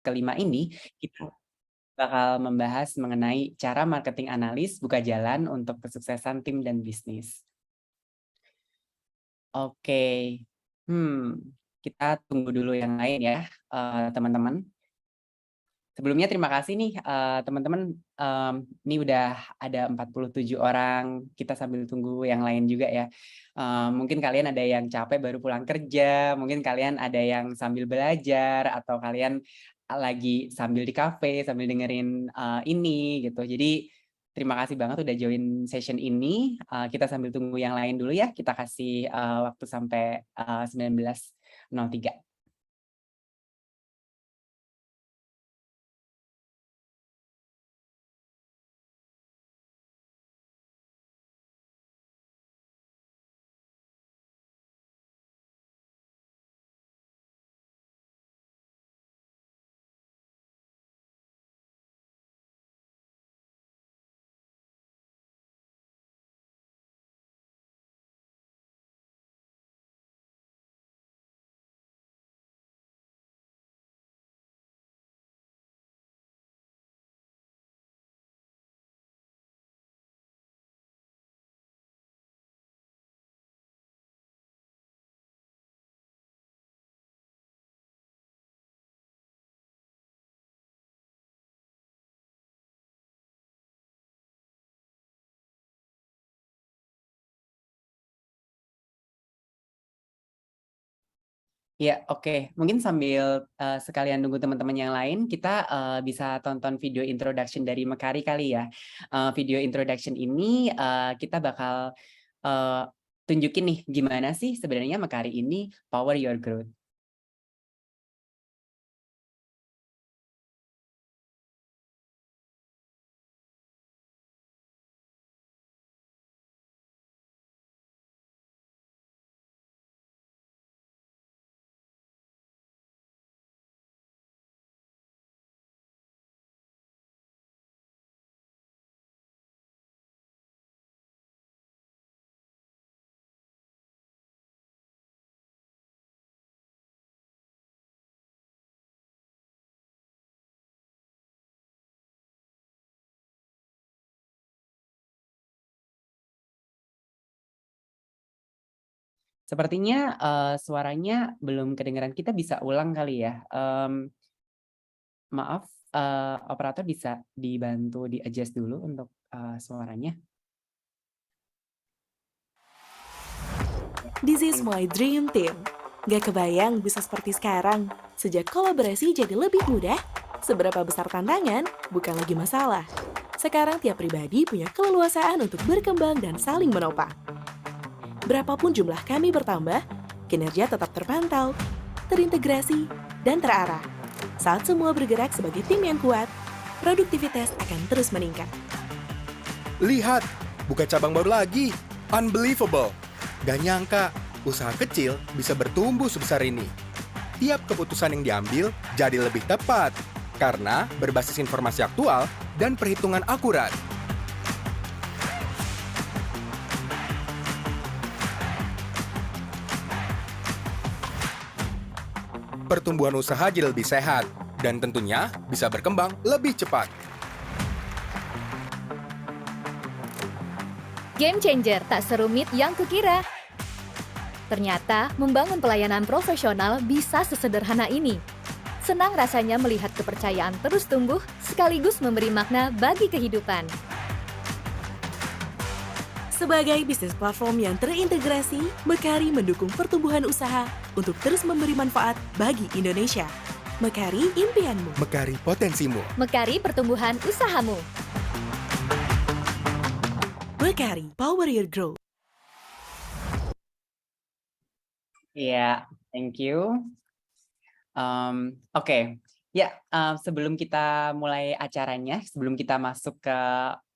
kelima ini, kita bakal membahas mengenai cara marketing analis buka jalan untuk kesuksesan tim dan bisnis. Oke, hmm, kita tunggu dulu yang lain ya, teman-teman. Sebelumnya terima kasih nih, teman-teman, ini udah ada 47 orang, kita sambil tunggu yang lain juga ya. Mungkin kalian ada yang capek baru pulang kerja, mungkin kalian ada yang sambil belajar, atau kalian lagi sambil di kafe, sambil dengerin, ini gitu. Jadi terima kasih banget udah join session ini, kita sambil tunggu yang lain dulu ya, kita kasih, waktu sampai, 19.03. Iya, oke. Mungkin sambil, sekalian nunggu teman-teman yang lain, kita, bisa tonton video introduction dari Mekari kali ya. Video introduction ini, kita bakal, eee, tunjukin nih gimana sih sebenarnya Mekari ini power your growth. Sepertinya, suaranya belum kedengeran, kita bisa ulang kali ya? Maaf, operator bisa dibantu di-adjust dulu untuk, suaranya? This is my dream team. Gak kebayang bisa seperti sekarang. Sejak kolaborasi jadi lebih mudah, seberapa besar tantangan bukan lagi masalah. Sekarang tiap pribadi punya keleluasaan untuk berkembang dan saling menopang. Berapapun jumlah kami bertambah, kinerja tetap terpantau, terintegrasi, dan terarah. Saat semua bergerak sebagai tim yang kuat, produktivitas akan terus meningkat. Lihat, buka cabang baru lagi. Unbelievable. Gak nyangka, usaha kecil bisa bertumbuh sebesar ini. Tiap keputusan yang diambil jadi lebih tepat karena berbasis informasi aktual dan perhitungan akurat. Pertumbuhan usaha jadi lebih sehat dan tentunya bisa berkembang lebih cepat. Game changer tak serumit yang kukira. Ternyata membangun pelayanan profesional bisa sesederhana ini. Senang rasanya melihat kepercayaan terus tumbuh sekaligus memberi makna bagi kehidupan. Sebagai bisnis platform yang terintegrasi, Mekari mendukung pertumbuhan usaha untuk terus memberi manfaat bagi Indonesia. Mekari impianmu. Mekari potensimu. Mekari pertumbuhan usahamu. Mekari, power your growth. Iya, thank you. Oke. Ya, sebelum kita mulai acaranya, sebelum kita masuk ke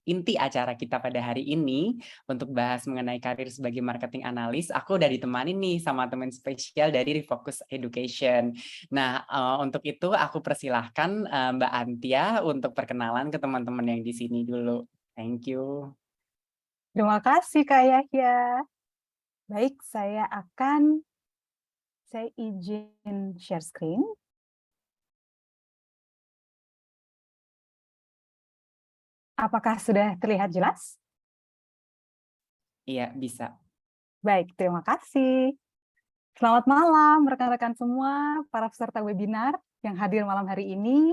inti acara kita pada hari ini, untuk bahas mengenai karir sebagai marketing analis, aku udah ditemani nih sama teman spesial dari Refocus Education. Nah, untuk itu aku persilahkan, Mbak Antia untuk perkenalan ke teman-teman yang di sini dulu. Thank you. Terima kasih Kak Yahya. Baik, saya izin share screen. Apakah sudah terlihat jelas? Iya, bisa. Baik, terima kasih. Selamat malam rekan-rekan semua, para peserta webinar yang hadir malam hari ini,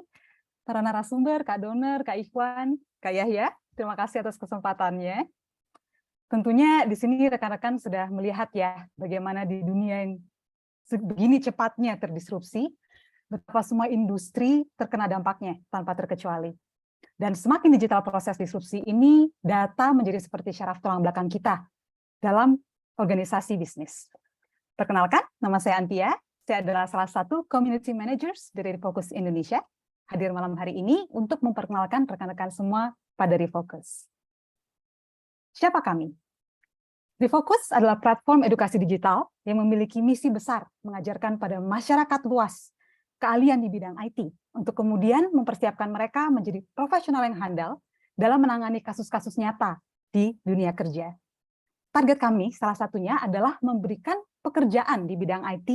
para narasumber, Kak Doner, Kak Ikhwan, Kak Yahya, terima kasih atas kesempatannya. Tentunya di sini rekan-rekan sudah melihat ya bagaimana di dunia yang begini cepatnya terdisrupsi, betapa semua industri terkena dampaknya tanpa terkecuali. Dan semakin digital proses disrupsi ini, data menjadi seperti syaraf tulang belakang kita dalam organisasi bisnis. Perkenalkan, nama saya Antia. Saya adalah salah satu Community Managers dari Refocus Indonesia. Hadir malam hari ini untuk memperkenalkan rekan-rekan semua pada Refocus. Siapa kami? Refocus adalah platform edukasi digital yang memiliki misi besar mengajarkan pada masyarakat luas keahlian di bidang IT untuk kemudian mempersiapkan mereka menjadi profesional yang handal dalam menangani kasus-kasus nyata di dunia kerja. Target kami salah satunya adalah memberikan pekerjaan di bidang IT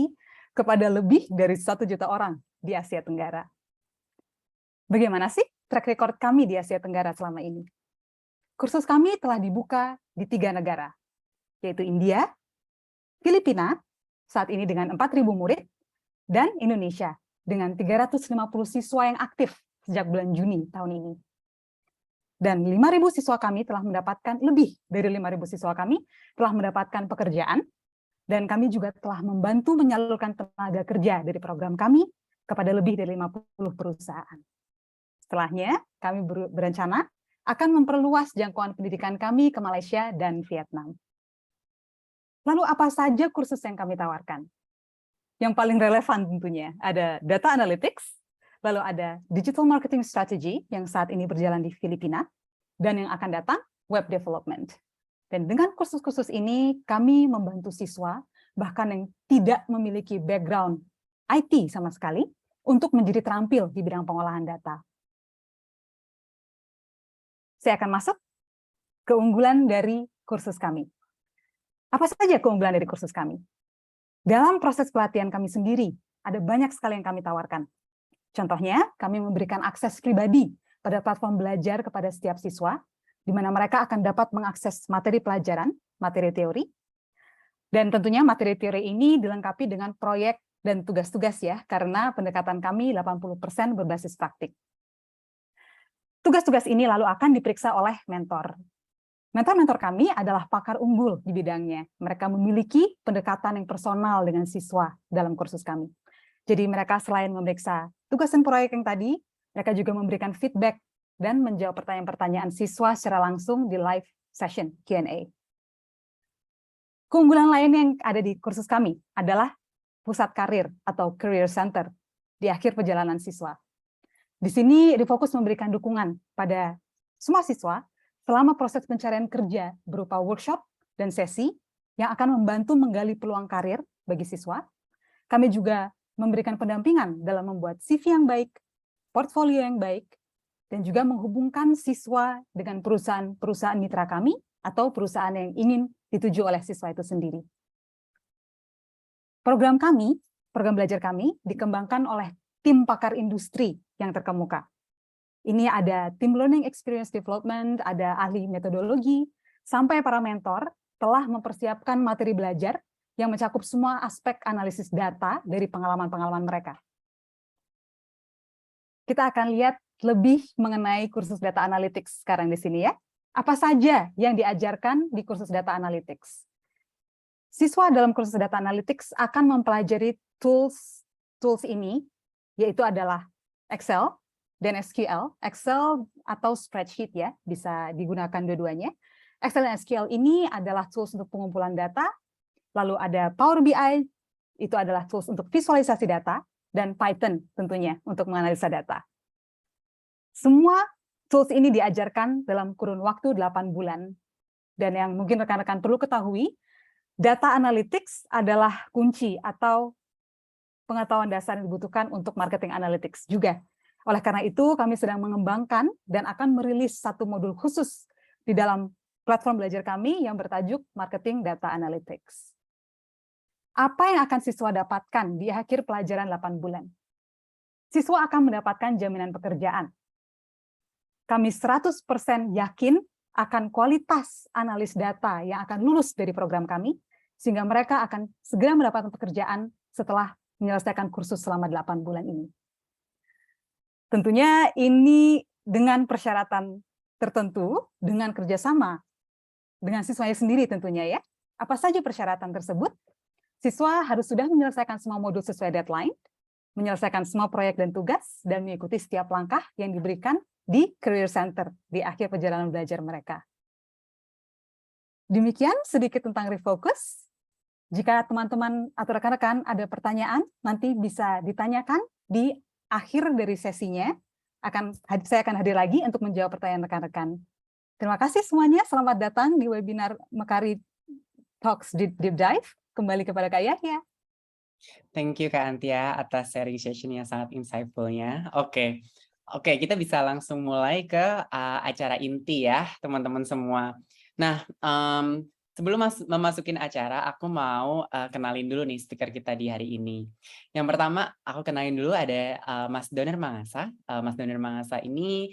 kepada lebih dari 1 juta orang di Asia Tenggara. Bagaimana sih track record kami di Asia Tenggara selama ini? Kursus kami telah dibuka di 3 negara, yaitu India, Filipina, saat ini dengan 4.000 murid, dan Indonesia dengan 350 siswa yang aktif sejak bulan Juni tahun ini. Dan 5.000 siswa kami telah mendapatkan, lebih dari 5.000 siswa kami telah mendapatkan pekerjaan, dan kami juga telah membantu menyalurkan tenaga kerja dari program kami kepada lebih dari 50 perusahaan. Setelahnya, kami berencana akan memperluas jangkauan pendidikan kami ke Malaysia dan Vietnam. Lalu apa saja kursus yang kami tawarkan? Yang paling relevan tentunya ada data analytics, lalu ada digital marketing strategy yang saat ini berjalan di Filipina, dan yang akan datang web development. Dan dengan kursus-kursus ini kami membantu siswa bahkan yang tidak memiliki background IT sama sekali untuk menjadi terampil di bidang pengolahan data. Saya akan masuk keunggulan dari kursus kami. Apa saja keunggulan dari kursus kami? Dalam proses pelatihan kami sendiri, ada banyak sekali yang kami tawarkan. Contohnya, kami memberikan akses pribadi pada platform belajar kepada setiap siswa, di mana mereka akan dapat mengakses materi pelajaran, materi teori, dan tentunya materi teori ini dilengkapi dengan proyek dan tugas-tugas ya, karena pendekatan kami 80% berbasis praktik. Tugas-tugas ini lalu akan diperiksa oleh mentor. Mentor-mentor kami adalah pakar unggul di bidangnya. Mereka memiliki pendekatan yang personal dengan siswa dalam kursus kami. Jadi mereka selain memeriksa tugas dan proyek yang tadi, mereka juga memberikan feedback dan menjawab pertanyaan-pertanyaan siswa secara langsung di live session Q&A. Keunggulan lain yang ada di kursus kami adalah pusat karir atau career center di akhir perjalanan siswa. Di sini Refocus memberikan dukungan pada semua siswa selama proses pencarian kerja berupa workshop dan sesi yang akan membantu menggali peluang karir bagi siswa. Kami juga memberikan pendampingan dalam membuat CV yang baik, portfolio yang baik, dan juga menghubungkan siswa dengan perusahaan-perusahaan mitra kami atau perusahaan yang ingin dituju oleh siswa itu sendiri. Program belajar kami dikembangkan oleh tim pakar industri yang terkemuka. Ini ada tim learning experience development, ada ahli metodologi, sampai para mentor telah mempersiapkan materi belajar yang mencakup semua aspek analisis data dari pengalaman-pengalaman mereka. Kita akan lihat lebih mengenai kursus data analytics sekarang di sini ya. Apa saja yang diajarkan di kursus data analytics? Siswa dalam kursus data analytics akan mempelajari tools ini, yaitu adalah Excel, dan SQL, Excel atau spreadsheet ya, bisa digunakan dua-duanya. Excel dan SQL ini adalah tools untuk pengumpulan data, lalu ada Power BI, itu adalah tools untuk visualisasi data, dan Python tentunya untuk menganalisa data. Semua tools ini diajarkan dalam kurun waktu 8 bulan. Dan yang mungkin rekan-rekan perlu ketahui, data analytics adalah kunci atau pengetahuan dasar yang dibutuhkan untuk marketing analytics juga. Oleh karena itu, kami sedang mengembangkan dan akan merilis satu modul khusus di dalam platform belajar kami yang bertajuk Marketing Data Analytics. Apa yang akan siswa dapatkan di akhir pelajaran 8 bulan? Siswa akan mendapatkan jaminan pekerjaan. Kami 100% yakin akan kualitas analis data yang akan lulus dari program kami, sehingga mereka akan segera mendapatkan pekerjaan setelah menyelesaikan kursus selama 8 bulan ini. Tentunya ini dengan persyaratan tertentu, dengan kerjasama dengan siswanya sendiri tentunya ya. Apa saja persyaratan tersebut? Siswa harus sudah menyelesaikan semua modul sesuai deadline, menyelesaikan semua proyek dan tugas, dan mengikuti setiap langkah yang diberikan di Career Center di akhir perjalanan belajar mereka. Demikian sedikit tentang Refocus. Jika teman-teman atau rekan-rekan ada pertanyaan, nanti bisa ditanyakan di akhir dari sesinya. Saya akan hadir lagi untuk menjawab pertanyaan rekan-rekan. Terima kasih semuanya. Selamat datang di webinar Mekari Talks Deep Dive. Kembali kepada Kak Yahya. Thank you Kak Antia atas sharing session yang sangat insightful-nya. Oke, kita bisa langsung mulai ke acara inti ya, teman-teman semua. Nah, sebelum memasukin acara, aku mau kenalin dulu nih speaker kita di hari ini. Yang pertama, aku kenalin dulu ada Mas Doner Mangasa. Mas Doner Mangasa ini,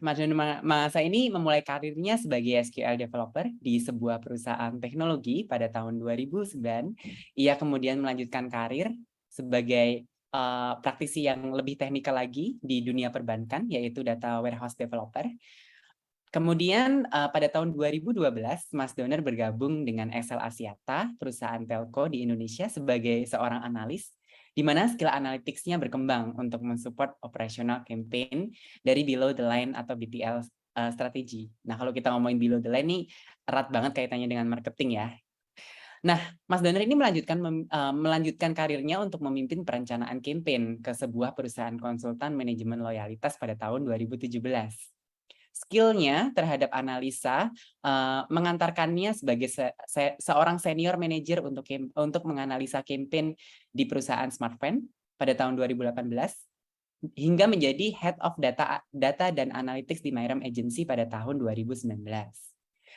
Mas Doner Mangasa ini memulai karirnya sebagai SQL developer di sebuah perusahaan teknologi pada tahun 2009. Ia kemudian melanjutkan karir sebagai praktisi yang lebih teknikal lagi di dunia perbankan, yaitu data warehouse developer. Kemudian pada tahun 2012, Mas Doner bergabung dengan Excel Axiata, perusahaan telco di Indonesia sebagai seorang analis, di mana skill analytics-nya berkembang untuk mensupport operational campaign dari below the line atau BTL strategi. Nah, kalau kita ngomongin below the line nih, erat banget kaitannya dengan marketing ya. Nah, Mas Doner ini melanjutkan karirnya untuk memimpin perencanaan campaign ke sebuah perusahaan konsultan manajemen loyalitas pada tahun 2017. Skill-nya terhadap analisa mengantarkannya sebagai seorang senior manager untuk menganalisa campaign di perusahaan Smartfren pada tahun 2018 hingga menjadi Head of Data dan Analytics di Myram Agency pada tahun 2019.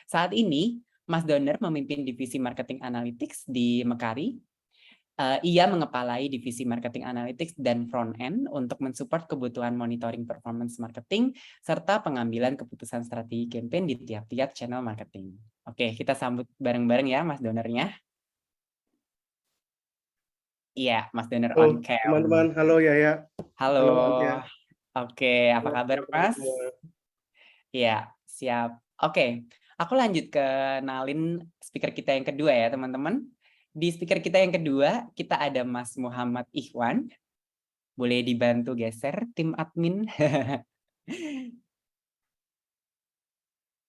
Saat ini, Mas Doner memimpin divisi Marketing Analytics di Mekari. Ia mengepalai divisi Marketing Analytics dan Front End untuk mensupport kebutuhan monitoring performance marketing serta pengambilan keputusan strategi campaign di tiap-tiap channel marketing. Oke, kita sambut bareng-bareng ya Mas Donernya. Iya, Mas Doner on cam. Teman-teman, halo Yaya. Halo. Halo, Oke, apa kabar Mas? Iya, siap. Oke, aku lanjut ke kenalin speaker kita yang kedua ya teman-teman. Di speaker kita yang kedua, kita ada Mas Muhammad Ikhwan. Boleh dibantu geser tim admin.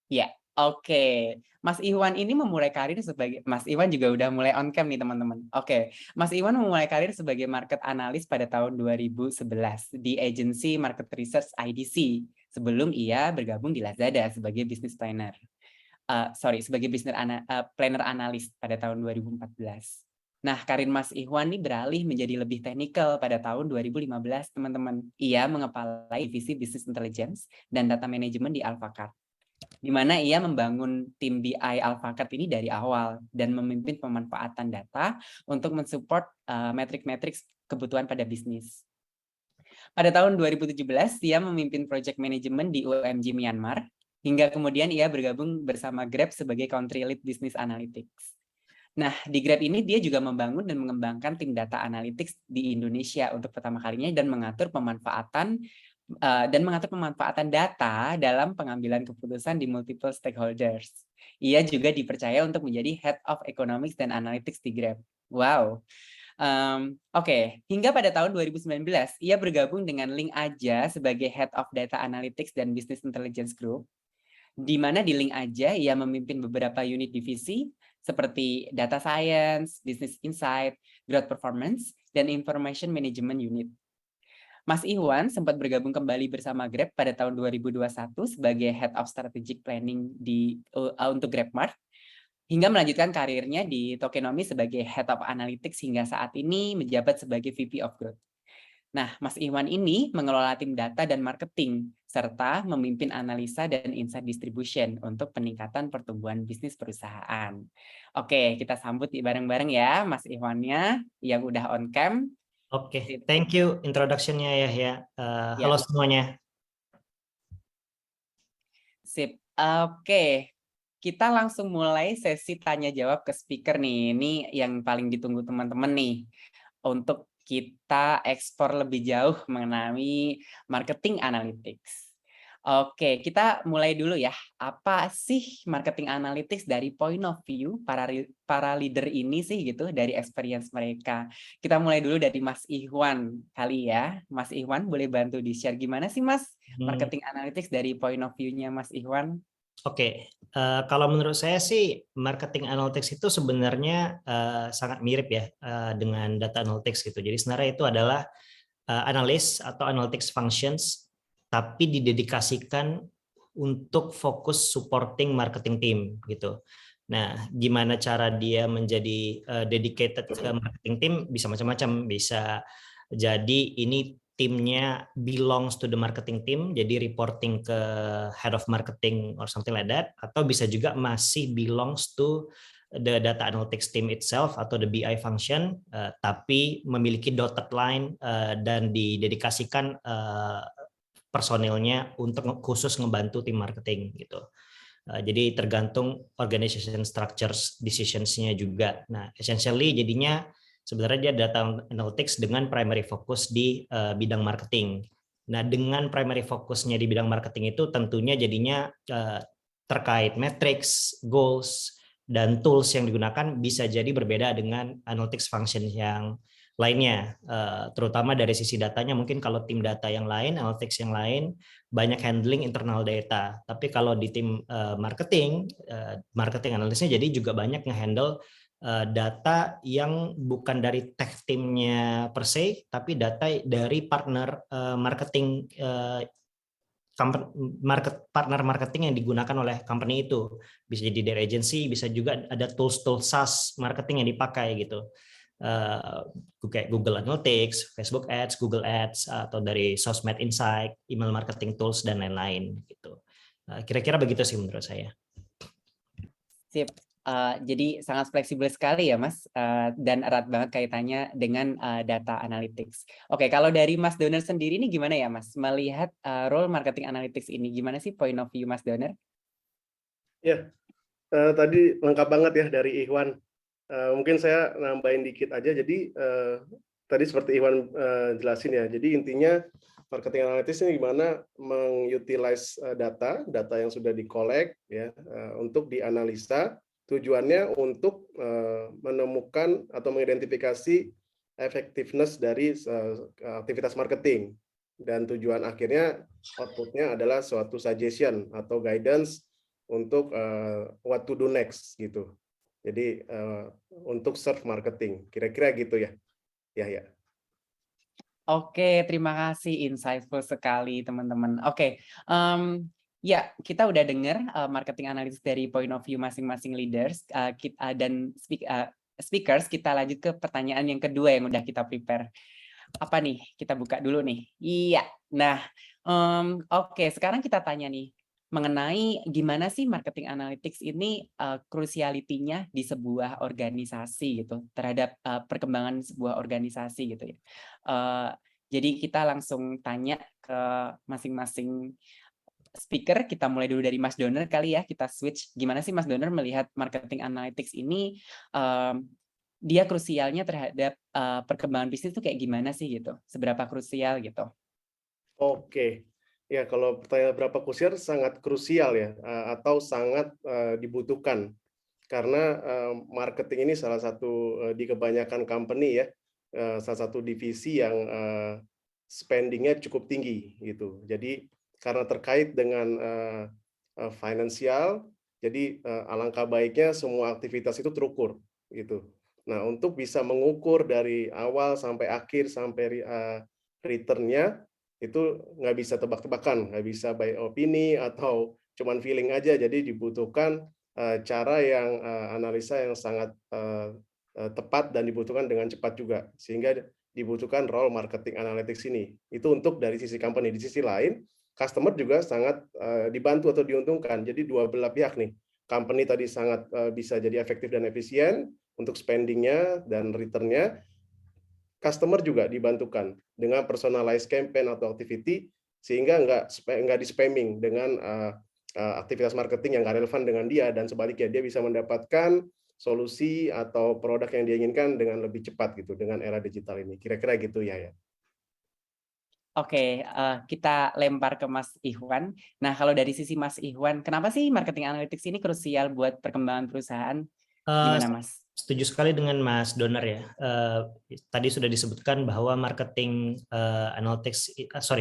Ya, oke. Mas Ikhwan ini memulai karir sebagai, Mas Ikhwan juga udah mulai on cam nih teman-teman. Oke, Mas Ikhwan memulai karir sebagai market analyst pada tahun 2011 di agensi market research IDC sebelum ia bergabung di Lazada sebagai business planner. Sebagai business planner analis pada tahun 2014. Nah, karir Mas Ikhwan ini beralih menjadi lebih teknikal pada tahun 2015, teman-teman. Ia mengepalai divisi Business Intelligence dan Data Management di Alphacart, di mana ia membangun tim BI Alphacart ini dari awal dan memimpin pemanfaatan data untuk mensupport metrik-metrik kebutuhan pada bisnis. Pada tahun 2017, ia memimpin project management di UMG Myanmar, hingga kemudian ia bergabung bersama Grab sebagai Country Lead Business Analytics. Nah, di Grab ini dia juga membangun dan mengembangkan tim data analytics di Indonesia untuk pertama kalinya dan mengatur pemanfaatan data dalam pengambilan keputusan di multiple stakeholders. Ia juga dipercaya untuk menjadi Head of Economics dan Analytics di Grab. Wow. Oke, hingga pada tahun 2019, ia bergabung dengan Link Aja sebagai Head of Data Analytics dan Business Intelligence Group, di mana di Link Aja ia memimpin beberapa unit divisi seperti Data Science, Business Insight, Growth Performance, dan Information Management Unit. Mas Ikhwan sempat bergabung kembali bersama Grab pada tahun 2021 sebagai Head of Strategic Planning untuk GrabMart, hingga melanjutkan karirnya di Tokenomics sebagai Head of Analytics hingga saat ini menjabat sebagai VP of Growth. Nah, Mas Ikhwan ini mengelola tim data dan marketing, serta memimpin analisa dan insight distribution untuk peningkatan pertumbuhan bisnis perusahaan. Oke, kita sambut bareng-bareng ya Mas Ikhwannya yang udah on cam. Oke, thank you introduction-nya ya. Halo semuanya. Sip. Oke, kita langsung mulai sesi tanya jawab ke speaker nih. Ini yang paling ditunggu teman-teman nih. Untuk kita eksplor lebih jauh mengenai marketing analytics. Oke, kita mulai dulu ya. Apa sih marketing analytics dari point of view para leader ini sih gitu dari experience mereka. Kita mulai dulu dari Mas Ihwan kali ya. Mas Ihwan boleh bantu di-share gimana sih Mas marketing analytics dari point of view-nya Mas Ihwan? Oke, kalau menurut saya sih marketing analytics itu sebenarnya sangat mirip ya dengan data analytics gitu. Jadi sebenarnya itu adalah analis atau analytics functions, tapi didedikasikan untuk fokus supporting marketing team gitu. Nah, gimana cara dia menjadi dedicated ke marketing team? Bisa macam-macam. Bisa jadi ini timnya belongs to the marketing team, jadi reporting ke head of marketing or something like that, atau bisa juga masih belongs to the data analytics team itself atau the BI function, tapi memiliki dotted line dan didedikasikan personilnya untuk khusus ngebantu tim marketing gitu. Jadi tergantung organization structures decisions-nya juga. Nah, essentially jadinya sebenarnya dia data analytics dengan primary focus di bidang marketing. Nah, dengan primary fokusnya di bidang marketing itu tentunya jadinya terkait metrics, goals, dan tools yang digunakan bisa jadi berbeda dengan analytics function yang lainnya, terutama dari sisi datanya. Mungkin kalau tim data yang lain, analytics yang lain banyak handling internal data, tapi kalau di tim marketing analisnya jadi juga banyak ngehandle data yang bukan dari tech timnya per se, tapi data dari partner marketing partner marketing yang digunakan oleh company itu. Bisa jadi dari agency, bisa juga ada tools SaaS marketing yang dipakai gitu. Kayak Google Analytics, Facebook Ads, Google Ads, atau dari Sosmed Insight, email marketing tools, dan lain-lain gitu. Kira-kira begitu sih menurut saya. Sip. Jadi sangat fleksibel sekali ya Mas, dan erat banget kaitannya dengan data analytics. Oke, kalau dari Mas Doner sendiri ini gimana ya Mas, melihat role marketing analytics ini, gimana sih point of view Mas Doner? Ya, tadi lengkap banget ya dari Ihwan. Mungkin saya nambahin dikit aja. Jadi tadi seperti Ihwan jelasin ya. Jadi intinya marketing analytics ini gimana mengutilize data yang sudah di-collect ya untuk dianalisa. Tujuannya untuk menemukan atau mengidentifikasi effectiveness dari aktivitas marketing, dan tujuan akhirnya outputnya adalah suatu suggestion atau guidance untuk what to do next gitu. Jadi untuk serve marketing, kira-kira gitu ya. Ya. Oke, terima kasih, insightful sekali teman-teman. Oke, ya, kita udah dengar marketing analytics dari point of view masing-masing leaders dan speakers. Kita lanjut ke pertanyaan yang kedua yang udah kita prepare. Apa nih? Kita buka dulu nih. Iya. Nah, oke, sekarang kita tanya nih mengenai gimana sih marketing analytics ini cruciality-nya di sebuah organisasi gitu terhadap perkembangan sebuah organisasi gitu ya. Jadi kita langsung tanya ke masing-masing speaker. Kita mulai dulu dari Mas Doner kali ya, kita switch. Gimana sih Mas Doner melihat marketing analytics ini, dia krusialnya terhadap perkembangan bisnis itu kayak gimana sih gitu? Seberapa krusial gitu? Oke, ya kalau pertanyaan berapa krusial, sangat krusial ya, atau sangat dibutuhkan. Karena marketing ini salah satu di kebanyakan company ya, salah satu divisi yang spending-nya cukup tinggi gitu. Jadi karena terkait dengan finansial, jadi alangkah baiknya semua aktivitas itu terukur gitu. Nah, untuk bisa mengukur dari awal sampai akhir sampai return-nya itu nggak bisa tebak-tebakan, nggak bisa by opini atau cuman feeling aja. Jadi dibutuhkan cara yang analisa yang sangat tepat dan dibutuhkan dengan cepat juga, sehingga dibutuhkan role marketing analytics ini. Itu untuk dari sisi company. Di sisi lain, customer juga sangat dibantu atau diuntungkan. Jadi dua belah pihak nih. Company tadi sangat bisa jadi efektif dan efisien untuk spending-nya dan return-nya. Customer juga dibantukan dengan personalized campaign atau activity, sehingga nggak di spamming dengan aktivitas marketing yang nggak relevan dengan dia, dan sebaliknya dia bisa mendapatkan solusi atau produk yang dia inginkan dengan lebih cepat gitu dengan era digital ini. Kira-kira gitu ya. Oke, kita lempar ke Mas Ihwan. Nah, kalau dari sisi Mas Ihwan, kenapa sih marketing analytics ini krusial buat perkembangan perusahaan? Gimana, Mas? Setuju sekali dengan Mas Donar ya. Tadi sudah disebutkan bahwa marketing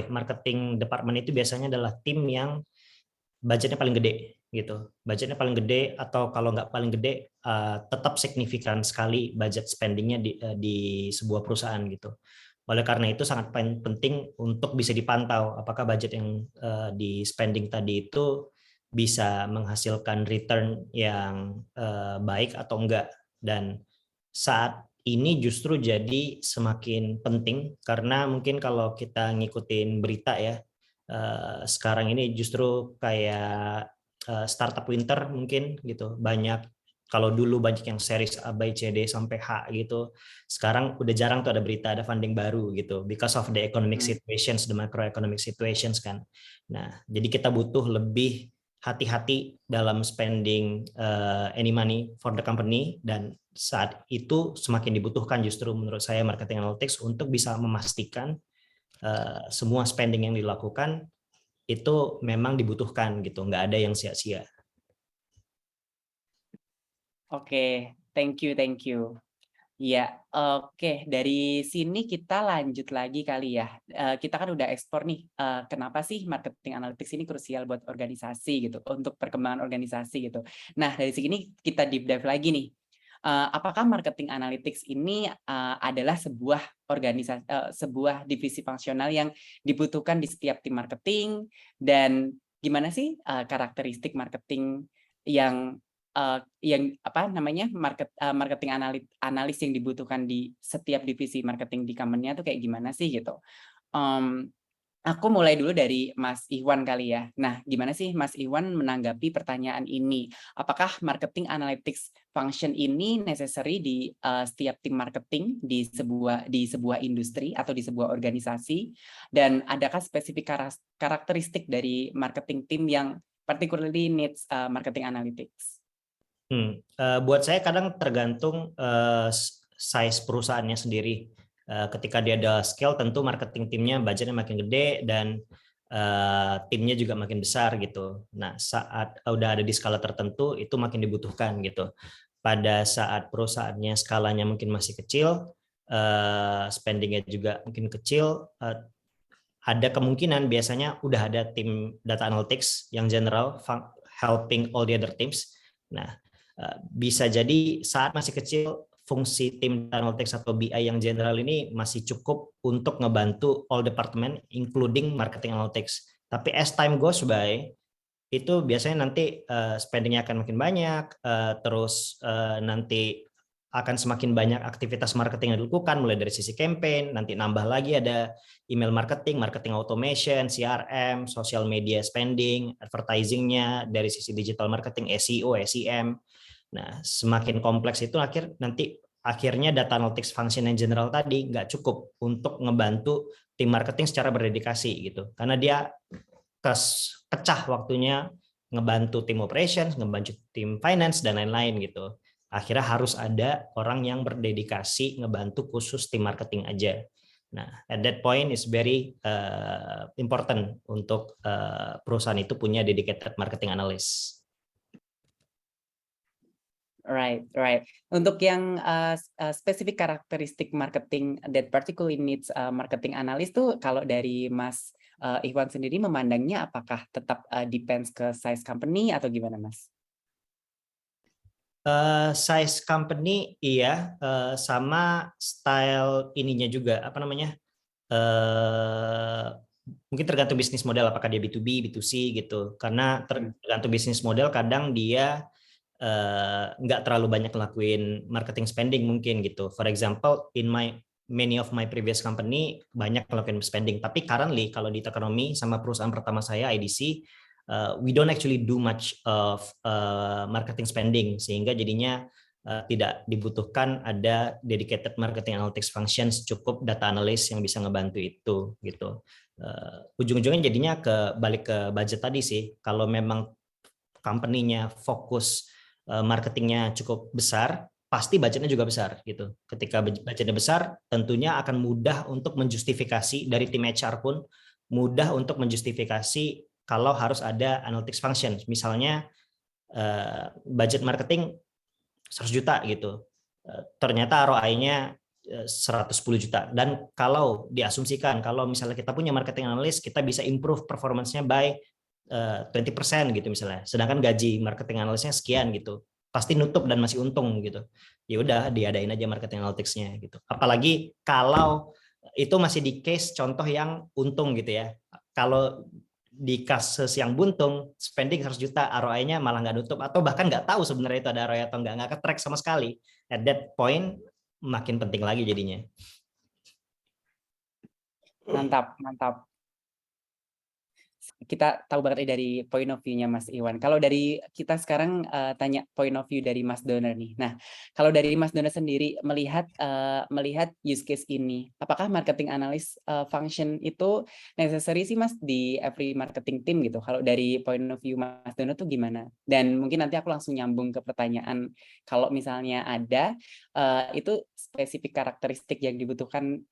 marketing department itu biasanya adalah tim yang budgetnya paling gede gitu. Budgetnya paling gede, atau kalau nggak paling gede, tetap signifikan sekali budget spendingnya di sebuah perusahaan gitu. Oleh karena itu sangat penting untuk bisa dipantau apakah budget yang di spending tadi itu bisa menghasilkan return yang baik atau enggak. Dan saat ini justru jadi semakin penting karena mungkin kalau kita ngikutin berita ya, sekarang ini justru kayak startup winter mungkin gitu, banyak. Kalau dulu banyak yang series A, B, C, D sampai H gitu, sekarang udah jarang tuh ada berita ada funding baru gitu, because of the economic situations, the macroeconomic situations kan. Nah, jadi kita butuh lebih hati-hati dalam spending any money for the company, dan saat itu semakin dibutuhkan justru menurut saya marketing analytics untuk bisa memastikan semua spending yang dilakukan itu memang dibutuhkan gitu, nggak ada yang sia-sia. Oke, thank you. Ya, oke. Dari sini kita lanjut lagi kali ya. Kita kan udah ekspor nih, kenapa sih marketing analytics ini krusial buat organisasi gitu, untuk perkembangan organisasi gitu. Nah, dari sini kita deep dive lagi nih. Apakah marketing analytics ini adalah sebuah divisi fungsional yang dibutuhkan di setiap tim marketing, dan gimana sih karakteristik marketing yang marketing analis yang dibutuhkan di setiap divisi marketing di company-nya tuh kayak gimana sih gitu. Aku mulai dulu dari Mas Ihwan kali ya. Nah, gimana sih Mas Ihwan menanggapi pertanyaan ini? Apakah marketing analytics function ini necessary di setiap tim marketing di sebuah industri atau di sebuah organisasi? Dan adakah spesifik karakteristik dari marketing team yang particularly needs marketing analytics? Buat saya kadang tergantung size perusahaannya sendiri. Ketika dia ada scale, tentu marketing timnya budgetnya makin gede dan timnya juga makin besar gitu. Nah, saat udah ada di skala tertentu itu makin dibutuhkan gitu. Pada saat perusahaannya skalanya mungkin masih kecil, spendingnya juga mungkin kecil, ada kemungkinan biasanya udah ada tim data analytics yang general helping all the other teams. Nah, bisa jadi saat masih kecil fungsi tim analytics atau BI yang general ini masih cukup untuk ngebantu all department including marketing analytics. Tapi as time goes by itu biasanya nanti spendingnya akan makin banyak, terus nanti akan semakin banyak aktivitas marketing yang dilakukan mulai dari sisi campaign, nanti nambah lagi ada email marketing, marketing automation, CRM, social media spending, advertisingnya, dari sisi digital marketing, SEO, SEM. Nah, semakin kompleks itu akhirnya data analytics function yang general tadi nggak cukup untuk ngebantu tim marketing secara berdedikasi gitu, karena dia pecah waktunya ngebantu tim operations, ngebantu tim finance dan lain-lain gitu. Akhirnya harus ada orang yang berdedikasi ngebantu khusus tim marketing aja. Nah, at that point is very important untuk perusahaan itu punya dedicated marketing analyst. Right. Untuk yang spesifik karakteristik marketing that particularly needs marketing analyst tuh, kalau dari Mas Ihwan sendiri memandangnya apakah tetap depends ke size company atau gimana, Mas? Size company iya, sama style ininya juga, apa namanya? Mungkin tergantung bisnis model, apakah dia B2B, B2C gitu. Karena tergantung bisnis model, kadang dia nggak terlalu banyak ngelakuin marketing spending mungkin gitu. For example, in many of my previous company banyak ngelakuin spending. Tapi currently kalau di Techonomy sama perusahaan pertama saya IDC, we don't actually do much of marketing spending, sehingga jadinya tidak dibutuhkan ada dedicated marketing analytics functions, cukup data analyst yang bisa ngebantu itu gitu. Ujung-ujungnya jadinya balik ke budget tadi sih. Kalau memang company-nya fokus marketingnya cukup besar, pasti budgetnya juga besar gitu. Ketika budgetnya besar, tentunya akan mudah untuk menjustifikasi dari tim HR pun mudah untuk menjustifikasi kalau harus ada analytics function. Misalnya budget marketing 100 juta gitu. Ternyata ROI-nya 110 juta. Dan kalau diasumsikan, kalau misalnya kita punya marketing analyst, kita bisa improve performance-nya by 20% gitu misalnya. Sedangkan gaji marketing analyst-nya sekian gitu. Pasti nutup dan masih untung gitu. Ya udah diadain aja marketing analytics-nya gitu. Apalagi kalau itu masih di case contoh yang untung gitu ya. Kalau di kasus yang buntung, spending 100 juta, ROI-nya malah nggak nutup, atau bahkan nggak tahu sebenarnya itu ada ROI atau nggak ke-track sama sekali. At that point, makin penting lagi jadinya. Mantap, mantap. Kita tahu banget dari point of view-nya Mas Iwan. Kalau dari kita sekarang tanya point of view dari Mas Doner nih. Nah, kalau dari Mas Doner sendiri melihat use case ini, apakah marketing analyst function itu necessary sih Mas di every marketing team gitu? Kalau dari point of view Mas Doner tuh gimana? Dan mungkin nanti aku langsung nyambung ke pertanyaan, kalau misalnya ada itu spesifik karakteristik yang dibutuhkan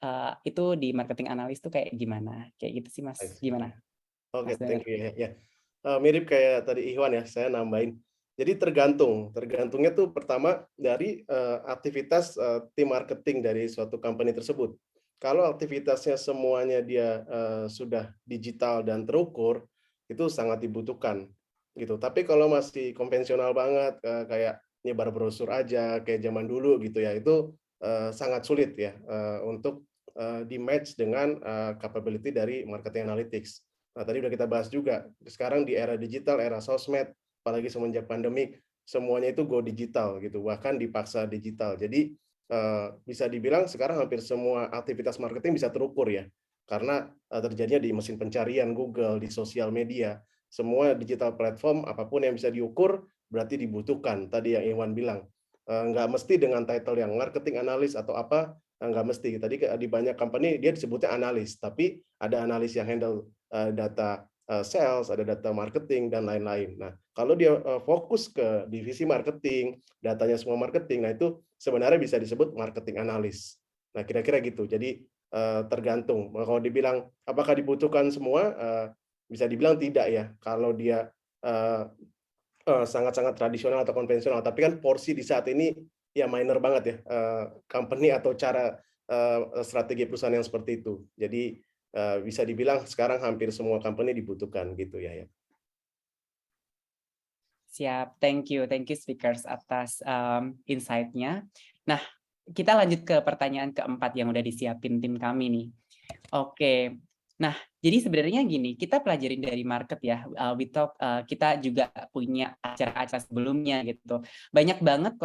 itu di marketing analyst tuh kayak gimana? Kayak gitu sih Mas. Gimana? Oke, Mas thank Doner. you ya. Mirip kayak tadi Ikhwan ya, saya nambahin. Jadi tergantungnya tuh pertama dari aktivitas tim marketing dari suatu company tersebut. Kalau aktivitasnya semuanya dia sudah digital dan terukur, itu sangat dibutuhkan gitu. Tapi kalau masih konvensional banget kayak nyebar brosur aja kayak zaman dulu gitu ya, itu sangat sulit ya untuk di match dengan capability dari marketing analytics. Nah, tadi udah kita bahas juga, sekarang di era digital, era sosmed, apalagi semenjak pandemi, semuanya itu go digital gitu, bahkan dipaksa digital. Jadi bisa dibilang sekarang hampir semua aktivitas marketing bisa terukur ya, karena terjadinya di mesin pencarian Google, di sosial media, semua digital platform, apapun yang bisa diukur, berarti dibutuhkan. Tadi yang Iwan bilang, nggak mesti dengan title yang marketing analis atau apa, nggak mesti. Tadi di banyak company dia disebutnya analis, tapi ada analis yang handle data sales, ada data marketing, dan lain-lain. Nah, kalau dia fokus ke divisi marketing, datanya semua marketing, nah itu sebenarnya bisa disebut marketing analis. Nah, kira-kira gitu. Jadi tergantung. Kalau dibilang apakah dibutuhkan semua, bisa dibilang tidak ya. Kalau dia sangat-sangat tradisional atau konvensional, tapi kan porsi di saat ini ya minor banget ya, company atau cara strategi perusahaan yang seperti itu. Jadi bisa dibilang sekarang hampir semua company dibutuhkan gitu ya. Siap, thank you speakers atas insight-nya. Nah, kita lanjut ke pertanyaan keempat yang udah disiapin tim kami nih. Oke, nah jadi sebenarnya gini, kita pelajarin dari market ya, kita juga punya acara-acara sebelumnya gitu. Banyak banget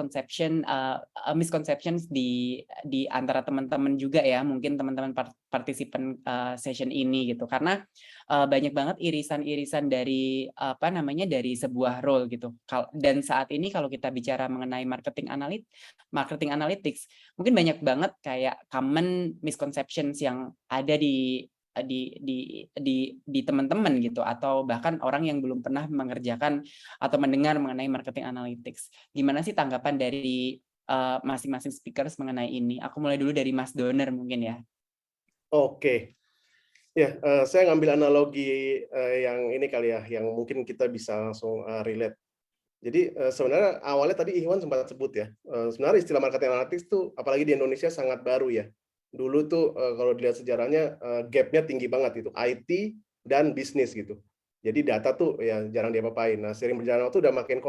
misconceptions di antara teman-teman juga ya, mungkin teman-teman partisipan session ini gitu. Karena banyak banget irisan-irisan dari dari sebuah role gitu. Dan saat ini kalau kita bicara mengenai marketing analytics, mungkin banyak banget kayak common misconceptions yang ada di teman-teman gitu, atau bahkan orang yang belum pernah mengerjakan atau mendengar mengenai marketing analytics. Gimana sih tanggapan dari masing-masing speakers mengenai ini? Aku mulai dulu dari Mas Doner mungkin ya. Oke. Ya, saya ngambil analogi yang ini kali ya, yang mungkin kita bisa langsung relate. Jadi sebenarnya awalnya tadi Ikhwan sempat sebut ya, sebenarnya istilah marketing analytics tuh apalagi di Indonesia sangat baru ya. Dulu tuh kalau dilihat sejarahnya gap-nya tinggi banget itu, IT dan bisnis gitu. Jadi data tuh ya jarang diapa-apain. Nah, seiring berjalan waktu udah makin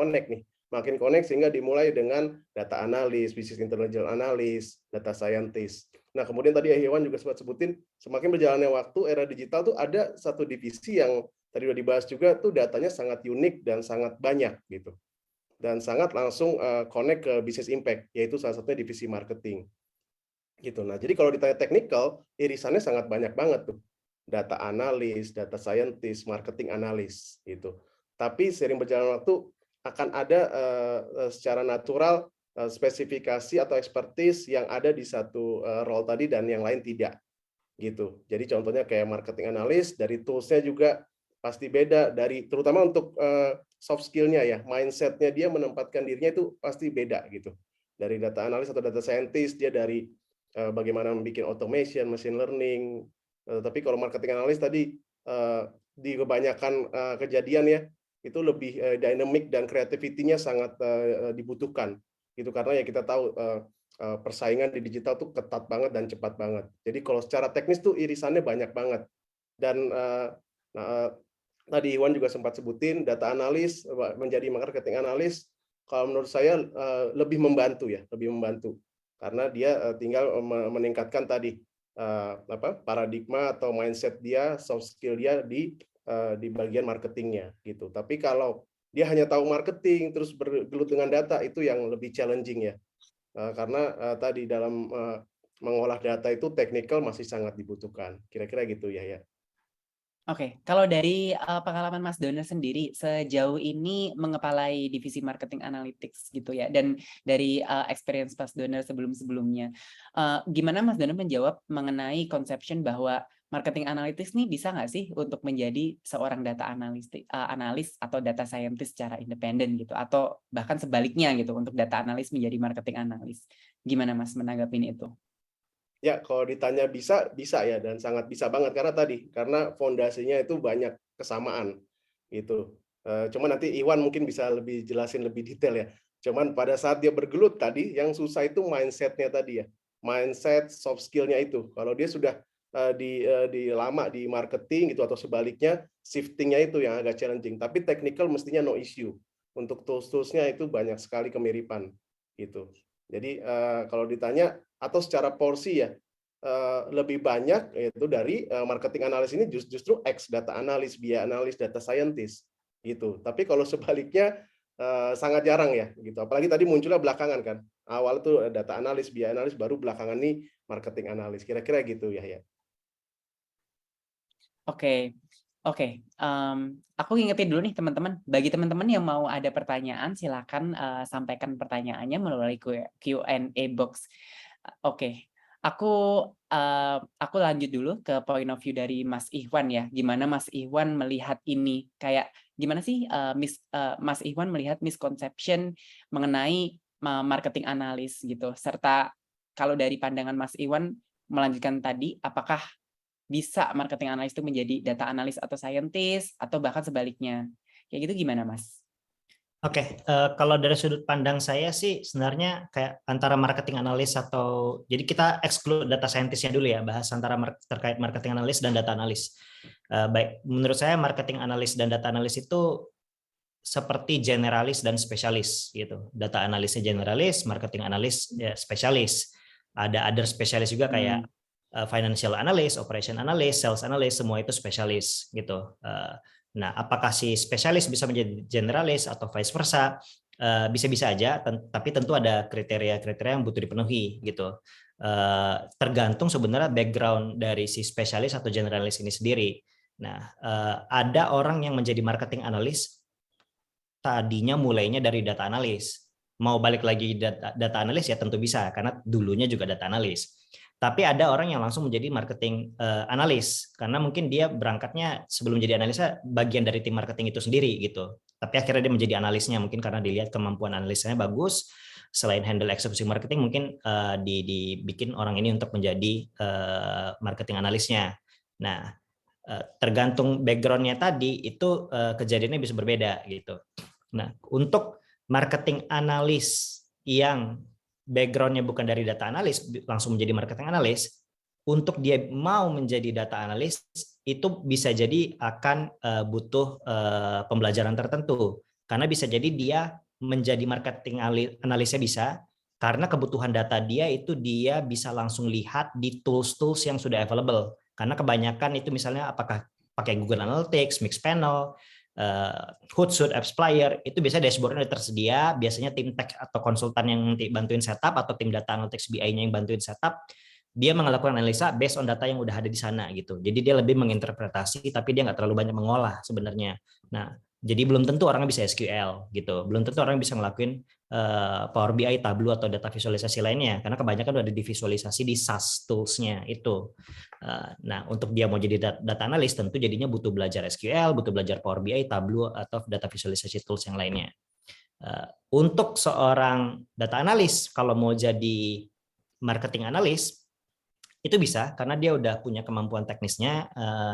connect sehingga dimulai dengan data analis, business intelligence analis, data scientist. Nah, kemudian tadi Ikhwan juga sempat sebutin, semakin berjalannya waktu era digital tuh ada satu divisi yang tadi udah dibahas juga tuh datanya sangat unik dan sangat banyak gitu. Dan sangat langsung connect ke business impact, yaitu salah satunya divisi marketing. Gitu. Nah, jadi kalau ditanya technical, irisannya sangat banyak banget tuh. Data analis, data scientist, marketing analis gitu. Tapi seiring berjalan waktu akan ada secara natural spesifikasi atau expertise yang ada di satu role tadi dan yang lain tidak. Gitu. Jadi contohnya kayak marketing analis, dari tools-nya juga pasti beda, dari terutama untuk soft skill-nya ya, mindset-nya dia menempatkan dirinya itu pasti beda gitu. Dari data analis atau data scientist, dia dari bagaimana membuat automation, machine learning. Tapi kalau marketing analis tadi di kebanyakan kejadian ya, itu lebih dynamic dan creativity-nya sangat dibutuhkan gitu, karena ya kita tahu persaingan di digital tuh ketat banget dan cepat banget. Jadi kalau secara teknis tuh irisannya banyak banget. Dan tadi Iwan juga sempat sebutin data analis menjadi marketing analis, kalau menurut saya lebih membantu ya, lebih membantu karena dia tinggal meningkatkan tadi paradigma atau mindset dia, soft skill dia di bagian marketingnya gitu. Tapi kalau dia hanya tahu marketing terus bergelut dengan data, itu yang lebih challenging ya, karena tadi dalam mengolah data itu technical masih sangat dibutuhkan. Kira-kira gitu ya. Oke, kalau dari pengalaman Mas Doner sendiri sejauh ini mengepalai divisi marketing analytics gitu ya, dan dari experience Mas Doner sebelum-sebelumnya, gimana Mas Doner menjawab mengenai conception bahwa marketing analytics nih bisa nggak sih untuk menjadi seorang data analis atau data scientist secara independen gitu, atau bahkan sebaliknya gitu untuk data analis menjadi marketing analis? Gimana Mas menanggapi itu? Ya, kalau ditanya bisa ya, dan sangat bisa banget karena fondasinya itu banyak kesamaan gitu. Cuma nanti Iwan mungkin bisa lebih jelasin lebih detail ya. Cuman pada saat dia bergelut tadi, yang susah itu mindset-nya tadi ya, mindset, soft skill-nya itu. Kalau dia sudah di lama di marketing gitu atau sebaliknya, shifting-nya itu yang agak challenging. Tapi technical mestinya no issue. Untuk tools-toolsnya itu banyak sekali kemiripan gitu. Jadi kalau ditanya atau secara porsi ya, lebih banyak yaitu dari marketing analis ini justru ex data analis, BI analis, data scientist gitu. Tapi kalau sebaliknya sangat jarang ya gitu. Apalagi tadi munculnya belakangan kan. Awal itu data analis, BI analis, baru belakangan nih marketing analis. Kira-kira gitu ya. Oke. Aku ingetin dulu nih teman-teman. Bagi teman-teman yang mau ada pertanyaan, silakan sampaikan pertanyaannya melalui Q&A box. Oke. Aku lanjut dulu ke point of view dari Mas Ihwan ya. Gimana Mas Ihwan melihat ini? Kayak gimana sih Mas Ihwan melihat misconception mengenai marketing analis gitu. Serta kalau dari pandangan Mas Ihwan melanjutkan tadi, apakah bisa marketing analis itu menjadi data analis atau scientist atau bahkan sebaliknya? Kayak gitu gimana, Mas? Oke, kalau dari sudut pandang saya sih sebenarnya kayak antara marketing analis atau, jadi kita exclude data scientist-nya dulu ya, bahas antara terkait marketing analis dan data analis. Baik, menurut saya marketing analis dan data analis itu seperti generalis dan spesialis gitu. Data analisnya generalis, marketing analis ya spesialis. Ada other spesialis juga kayak financial analyst, operation analyst, sales analyst, semua itu spesialis gitu. Nah, apakah si spesialis bisa menjadi generalis atau vice versa? Bisa-bisa aja, tapi tentu ada kriteria-kriteria yang butuh dipenuhi gitu. Tergantung sebenarnya background dari si spesialis atau generalis ini sendiri. Nah, ada orang yang menjadi marketing analis tadinya mulainya dari data analis. Mau balik lagi data analis ya tentu bisa, karena dulunya juga data analis. Tapi ada orang yang langsung menjadi marketing analis, karena mungkin dia berangkatnya sebelum jadi analisa bagian dari tim marketing itu sendiri gitu. Tapi akhirnya dia menjadi analisnya mungkin karena dilihat kemampuan analisanya bagus. Selain handle eksekusi marketing, mungkin dibikin orang ini untuk menjadi marketing analisnya. Nah, tergantung background-nya tadi itu kejadiannya bisa berbeda gitu. Nah, untuk marketing analis yang background-nya bukan dari data analis langsung menjadi marketing analis, untuk dia mau menjadi data analis itu bisa jadi akan butuh pembelajaran tertentu, karena bisa jadi dia menjadi marketing analisnya bisa karena kebutuhan data dia itu dia bisa langsung lihat di tools-tools yang sudah available, karena kebanyakan itu misalnya apakah pakai Google Analytics, Mixpanel, Hootsuite, AppsFlyer, itu biasanya dashboardnya udah tersedia, biasanya tim tech atau konsultan yang bantuin setup atau tim data analytics BI-nya yang bantuin setup, dia melakukan analisa based on data yang udah ada di sana gitu. Jadi dia lebih menginterpretasi, tapi dia nggak terlalu banyak mengolah sebenarnya. Nah, Jadi belum tentu orangnya bisa SQL gitu, belum tentu orang bisa ngelakuin Power BI, Tableau atau data visualisasi lainnya, karena kebanyakan udah ada divisualisasi di SaaS tools-nya itu. Nah, untuk dia mau jadi data analis tentu jadinya butuh belajar SQL, butuh belajar Power BI, Tableau atau data visualisasi tools yang lainnya. Untuk seorang data analis kalau mau jadi marketing analis itu bisa karena dia udah punya kemampuan teknisnya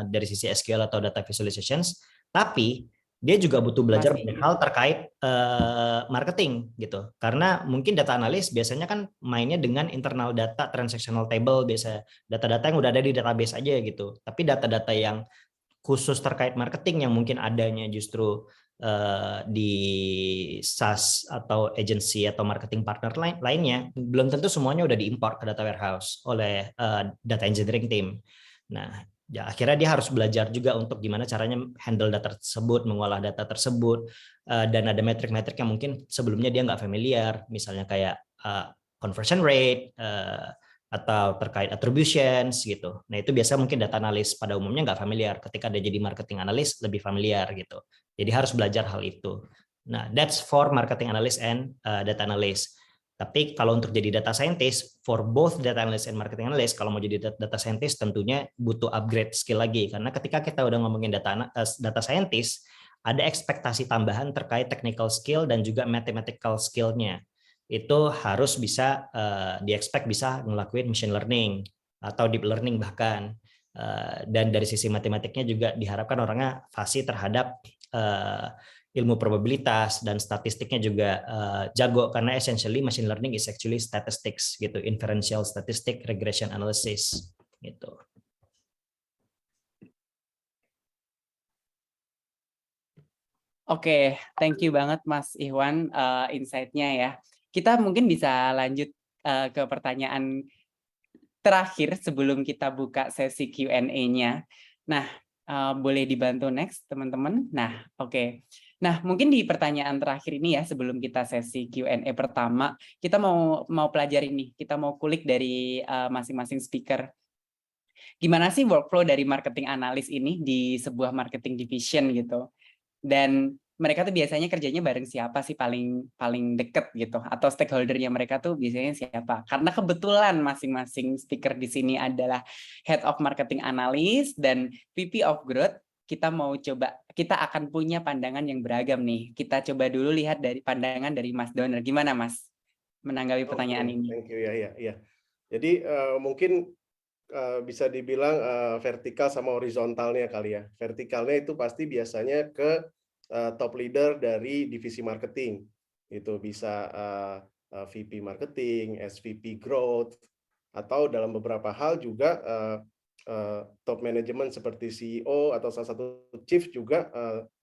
dari sisi SQL atau data visualizations, tapi dia juga butuh belajar banyak hal terkait marketing gitu. Karena mungkin data analis biasanya kan mainnya dengan internal data, transactional table, biasa data-data yang udah ada di database aja gitu. Tapi data-data yang khusus terkait marketing yang mungkin adanya justru di SaaS atau agency atau marketing partner lainnya, belum tentu semuanya udah diimport ke data warehouse oleh data engineering team. Nah, ya akhirnya dia harus belajar juga untuk gimana caranya handle data tersebut, mengolah data tersebut, dan ada metrik-metrik yang mungkin sebelumnya dia nggak familiar, misalnya kayak conversion rate, atau terkait attributions gitu. Nah itu biasa mungkin data analis pada umumnya nggak familiar. Ketika dia jadi marketing analis lebih familiar gitu. Jadi harus belajar hal itu. Nah that's for marketing analyst and data analyst. Tapi kalau untuk jadi data scientist, for both data analyst and marketing analyst, kalau mau jadi data scientist tentunya butuh upgrade skill lagi. Karena ketika kita udah ngomongin data scientist, ada ekspektasi tambahan terkait technical skill dan juga mathematical skill-nya. Itu harus bisa di-expect bisa ngelakuin machine learning atau deep learning bahkan. Dan dari sisi matematiknya juga diharapkan orangnya fasih terhadap ilmu probabilitas dan statistiknya juga jago, karena essentially machine learning is actually statistics gitu, inferential statistic, regression analysis gitu. Oke, thank you banget Mas Ihwan insight-nya ya. Kita mungkin bisa lanjut ke pertanyaan terakhir sebelum kita buka sesi Q&A-nya. Nah, boleh dibantu next teman-teman. Nah, oke. Nah, mungkin di pertanyaan terakhir ini ya, sebelum kita sesi Q&A pertama, kita mau pelajari nih, kita mau kulik dari masing-masing speaker. Gimana sih workflow dari marketing analis ini di sebuah marketing division gitu? Dan mereka tuh biasanya kerjanya bareng siapa sih paling deket gitu, atau stakeholdernya mereka tuh biasanya siapa? Karena kebetulan masing-masing speaker di sini adalah Head of Marketing Analyst dan VP of Growth. Kita akan punya pandangan yang beragam nih. Kita coba dulu lihat dari pandangan dari Mas Doner. Gimana Mas menanggapi pertanyaan ini? Thank you ya. Jadi mungkin bisa dibilang vertikal sama horizontalnya kali ya. Vertikalnya itu pasti biasanya ke top leader dari divisi marketing. Itu bisa VP marketing, SVP growth, atau dalam beberapa hal juga top management seperti CEO atau salah satu chief juga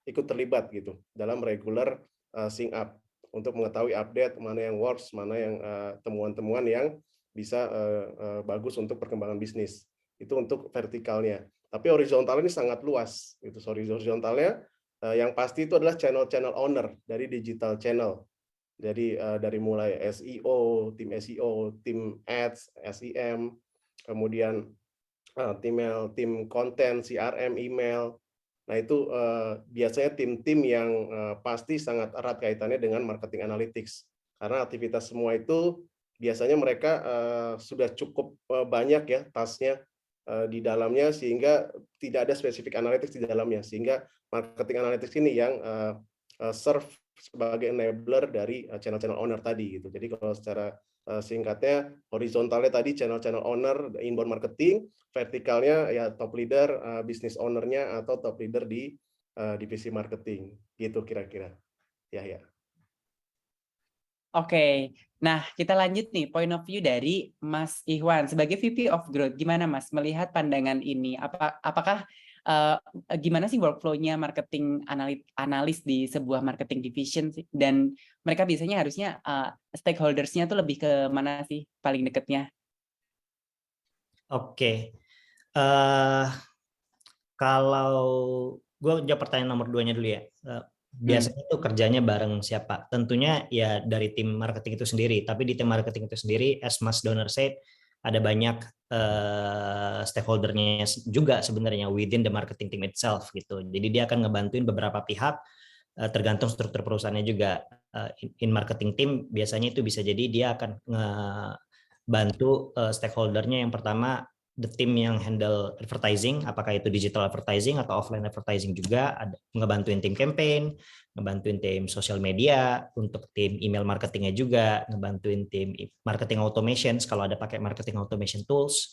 ikut terlibat gitu dalam regular sync up untuk mengetahui update mana yang works, mana yang temuan-temuan yang bisa bagus untuk perkembangan bisnis. Itu untuk vertikalnya. Tapi horizontal ini sangat luas. Gitu. Horizontalnya yang pasti itu adalah channel-channel owner dari digital channel. Jadi dari mulai SEO, tim ads, SEM, kemudian tim konten, CRM, email. Nah itu biasanya tim-tim yang pasti sangat erat kaitannya dengan marketing analytics. Karena aktivitas semua itu biasanya mereka sudah cukup banyak ya tasnya di dalamnya, sehingga tidak ada spesifik analytics di dalamnya, sehingga marketing analytics ini yang serve sebagai enabler dari channel-channel owner tadi gitu. Jadi kalau secara singkatnya, horizontalnya tadi channel-channel owner inbound marketing, vertikalnya ya top leader business owner-nya atau top leader di divisi marketing gitu kira-kira. Ya. Oke, nah kita lanjut nih point of view dari Mas Ihwan sebagai VP of Growth. Gimana Mas melihat pandangan ini? Apakah gimana sih workflow-nya marketing analis di sebuah marketing division sih? Dan mereka biasanya harusnya stakeholders-nya tuh lebih ke mana sih paling dekatnya? Oke. Kalau gue jawab pertanyaan nomor 2-nya dulu ya. Biasanya itu kerjanya bareng siapa? Tentunya ya dari tim marketing itu sendiri. Tapi di tim marketing itu sendiri, as Mas Doner said, ada banyak stakeholder-nya juga sebenarnya within the marketing team itself gitu. Jadi dia akan ngebantuin beberapa pihak tergantung struktur perusahaannya juga. In marketing team biasanya itu bisa jadi dia akan bantu stakeholdernya. Yang pertama, the team yang handle advertising, apakah itu digital advertising atau offline advertising juga, ada ngebantuin tim campaign, ngebantuin tim social media, untuk tim email marketingnya juga, ngebantuin tim marketing automation kalau ada pakai marketing automation tools,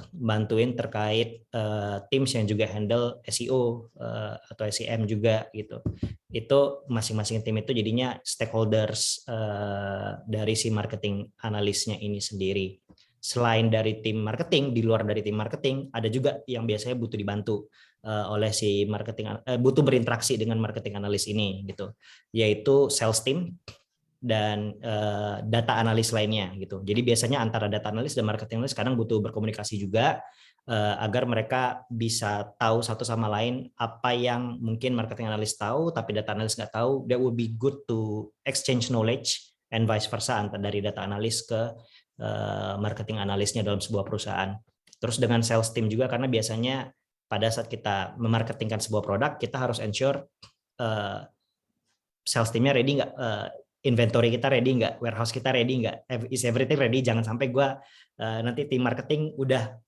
bantuin terkait teams yang juga handle SEO atau SEM juga gitu. Itu masing-masing tim itu jadinya stakeholders dari si marketing analisnya ini sendiri. Selain dari tim marketing, di luar dari tim marketing, ada juga yang biasanya butuh dibantu oleh si marketing, butuh berinteraksi dengan marketing analis ini gitu, yaitu sales team dan data analis lainnya gitu. Jadi biasanya antara data analis dan marketing analis kadang butuh berkomunikasi juga agar mereka bisa tahu satu sama lain apa yang mungkin marketing analis tahu tapi data analis nggak tahu. That would be good to exchange knowledge and vice versa antara dari data analis ke marketing analisnya dalam sebuah perusahaan. Terus dengan sales team juga, karena biasanya pada saat kita memarketingkan sebuah produk, kita harus ensure sales teamnya ready nggak, inventory kita ready nggak, warehouse kita ready nggak, is everything ready. Jangan sampai nanti tim marketing udah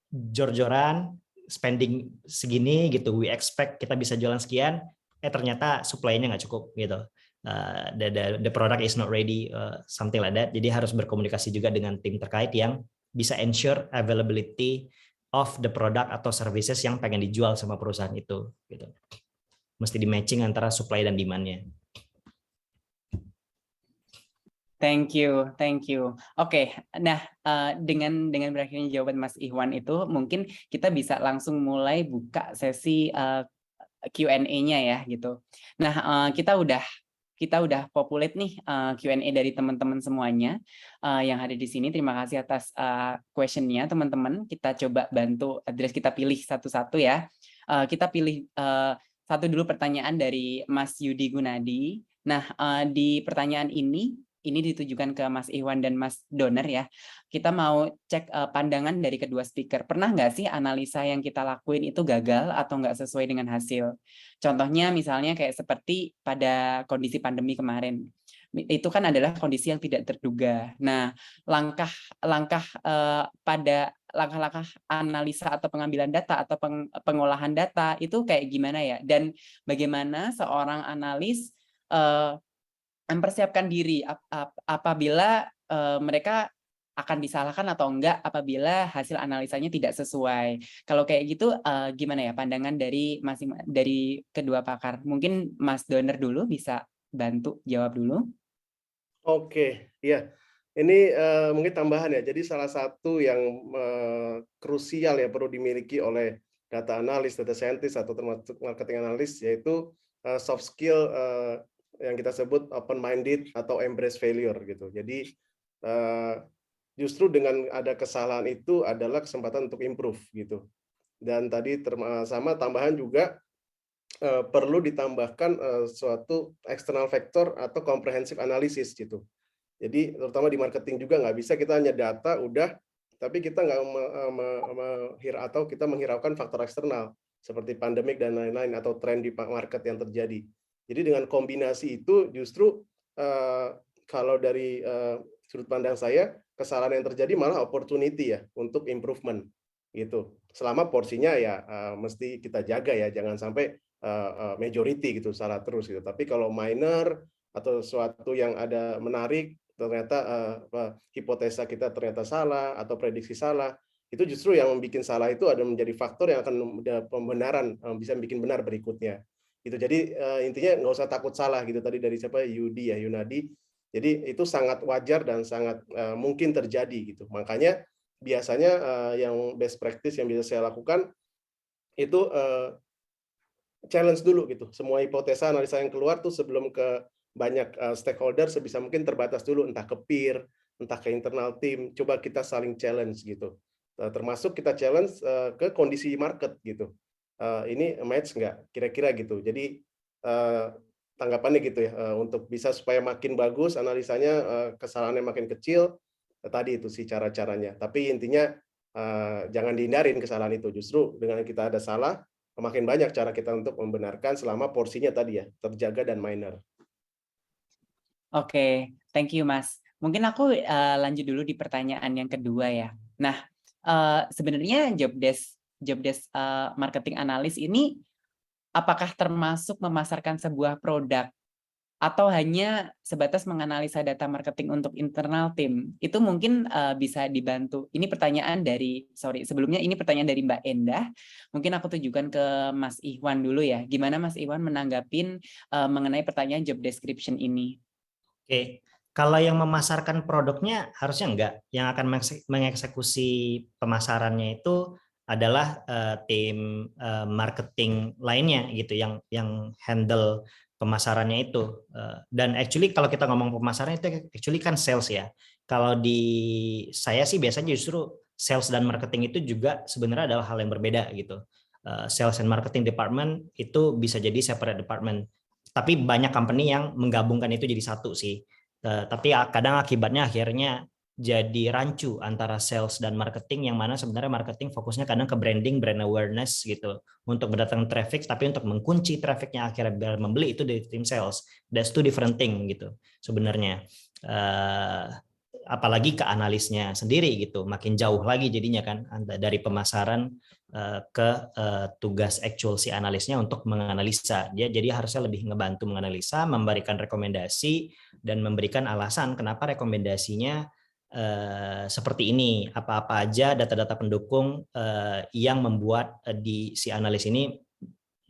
jor-joran spending segini gitu, we expect kita bisa jualan sekian, ternyata supply-nya nggak cukup gitu. The product is not ready, something like that. Jadi harus berkomunikasi juga dengan tim terkait yang bisa ensure availability of the product atau services yang pengen dijual sama perusahaan itu gitu. Mesti di matching antara supply dan demand-nya. Thank you. Oke, nah dengan berakhirnya jawaban Mas Ikhwan itu, mungkin kita bisa langsung mulai buka sesi Q&A-nya ya gitu. Nah, kita udah populate nih Q&A dari teman-teman semuanya yang ada di sini. Terima kasih atas question-nya teman-teman. Kita coba bantu address, kita pilih satu-satu ya. Kita pilih satu dulu pertanyaan dari Mas Yudi Gunadi. Nah, di pertanyaan ini ditujukan ke Mas Ikhwan dan Mas Doner ya. Kita mau cek pandangan dari kedua speaker. Pernah nggak sih analisa yang kita lakuin itu gagal atau nggak sesuai dengan hasil? Contohnya misalnya kayak seperti pada kondisi pandemi kemarin. Itu kan adalah kondisi yang tidak terduga. Nah, langkah-langkah analisa atau pengambilan data atau pengolahan data itu kayak gimana ya? Dan bagaimana seorang analis mempersiapkan diri apabila mereka akan disalahkan atau enggak apabila hasil analisanya tidak sesuai. Kalau kayak gitu gimana ya pandangan dari kedua pakar? Mungkin Mas Doner dulu bisa bantu jawab dulu. Oke, ya. Ini mungkin tambahan ya. Jadi salah satu yang krusial ya perlu dimiliki oleh data analis, data scientist atau termasuk marketing analis, yaitu soft skill yang kita sebut open-minded atau embrace failure gitu. Jadi justru dengan ada kesalahan itu adalah kesempatan untuk improve gitu. Dan tadi sama tambahan juga perlu ditambahkan suatu external factor atau comprehensive analysis gitu. Jadi terutama di marketing juga nggak bisa kita hanya data udah, tapi kita nggak atau kita menghiraukan faktor eksternal seperti pandemik dan lain-lain atau tren di market yang terjadi. Jadi dengan kombinasi itu justru kalau dari sudut pandang saya, kesalahan yang terjadi malah opportunity ya untuk improvement gitu. Selama porsinya ya mesti kita jaga ya, jangan sampai majority gitu salah terus gitu. Tapi kalau minor atau sesuatu yang ada menarik ternyata hipotesa kita ternyata salah atau prediksi salah, itu justru yang membuat salah itu ada menjadi faktor yang akan pembenaran, bisa bikin benar berikutnya. Gitu. Jadi intinya nggak usah takut salah gitu, tadi dari siapa Yunadi. Jadi itu sangat wajar dan sangat mungkin terjadi gitu. Makanya biasanya yang best practice yang bisa saya lakukan itu challenge dulu gitu. Semua hipotesa analisa yang keluar tuh sebelum ke banyak stakeholder sebisa mungkin terbatas dulu, entah ke peer, entah ke internal tim. Coba kita saling challenge gitu. Termasuk kita challenge ke kondisi market gitu. Ini match nggak kira-kira gitu. Jadi tanggapannya gitu ya, untuk bisa supaya makin bagus analisanya, kesalahannya makin kecil, tadi itu sih cara-caranya. Tapi intinya jangan dihindarin kesalahan itu. Justru dengan kita ada salah, makin banyak cara kita untuk membenarkan selama porsinya tadi ya terjaga dan minor. Oke, thank you Mas. Mungkin aku lanjut dulu di pertanyaan yang kedua ya. Nah, sebenarnya job desk marketing analis ini apakah termasuk memasarkan sebuah produk atau hanya sebatas menganalisa data marketing untuk internal tim? Itu mungkin bisa dibantu. Ini pertanyaan dari, sebelumnya ini pertanyaan dari Mbak Endah. Mungkin aku tujukan ke Mas Ikhwan dulu ya. Gimana Mas Ikhwan menanggapin mengenai pertanyaan job description ini? Oke, kalau yang memasarkan produknya harusnya enggak. Yang akan mengeksekusi pemasarannya itu adalah tim marketing lainnya gitu yang handle pemasarannya itu. Dan actually kalau kita ngomong pemasaran itu actually kan sales ya. Kalau di saya sih biasanya justru sales dan marketing itu juga sebenarnya adalah hal yang berbeda gitu. Sales and marketing department itu bisa jadi separate department. Tapi banyak company yang menggabungkan itu jadi satu sih. Tapi kadang akibatnya akhirnya jadi rancu antara sales dan marketing, yang mana sebenarnya marketing fokusnya kadang ke branding, brand awareness gitu, untuk mendatangkan traffic, tapi untuk mengunci trafficnya akhirnya biar membeli itu dari tim sales. That's two different thing gitu sebenarnya. Apalagi ke analisnya sendiri gitu, makin jauh lagi jadinya kan dari pemasaran ke tugas actual si analisnya untuk menganalisa. Dia jadi harusnya lebih ngebantu menganalisa, memberikan rekomendasi dan memberikan alasan kenapa rekomendasinya seperti ini, apa-apa aja data-data pendukung yang membuat di si analis ini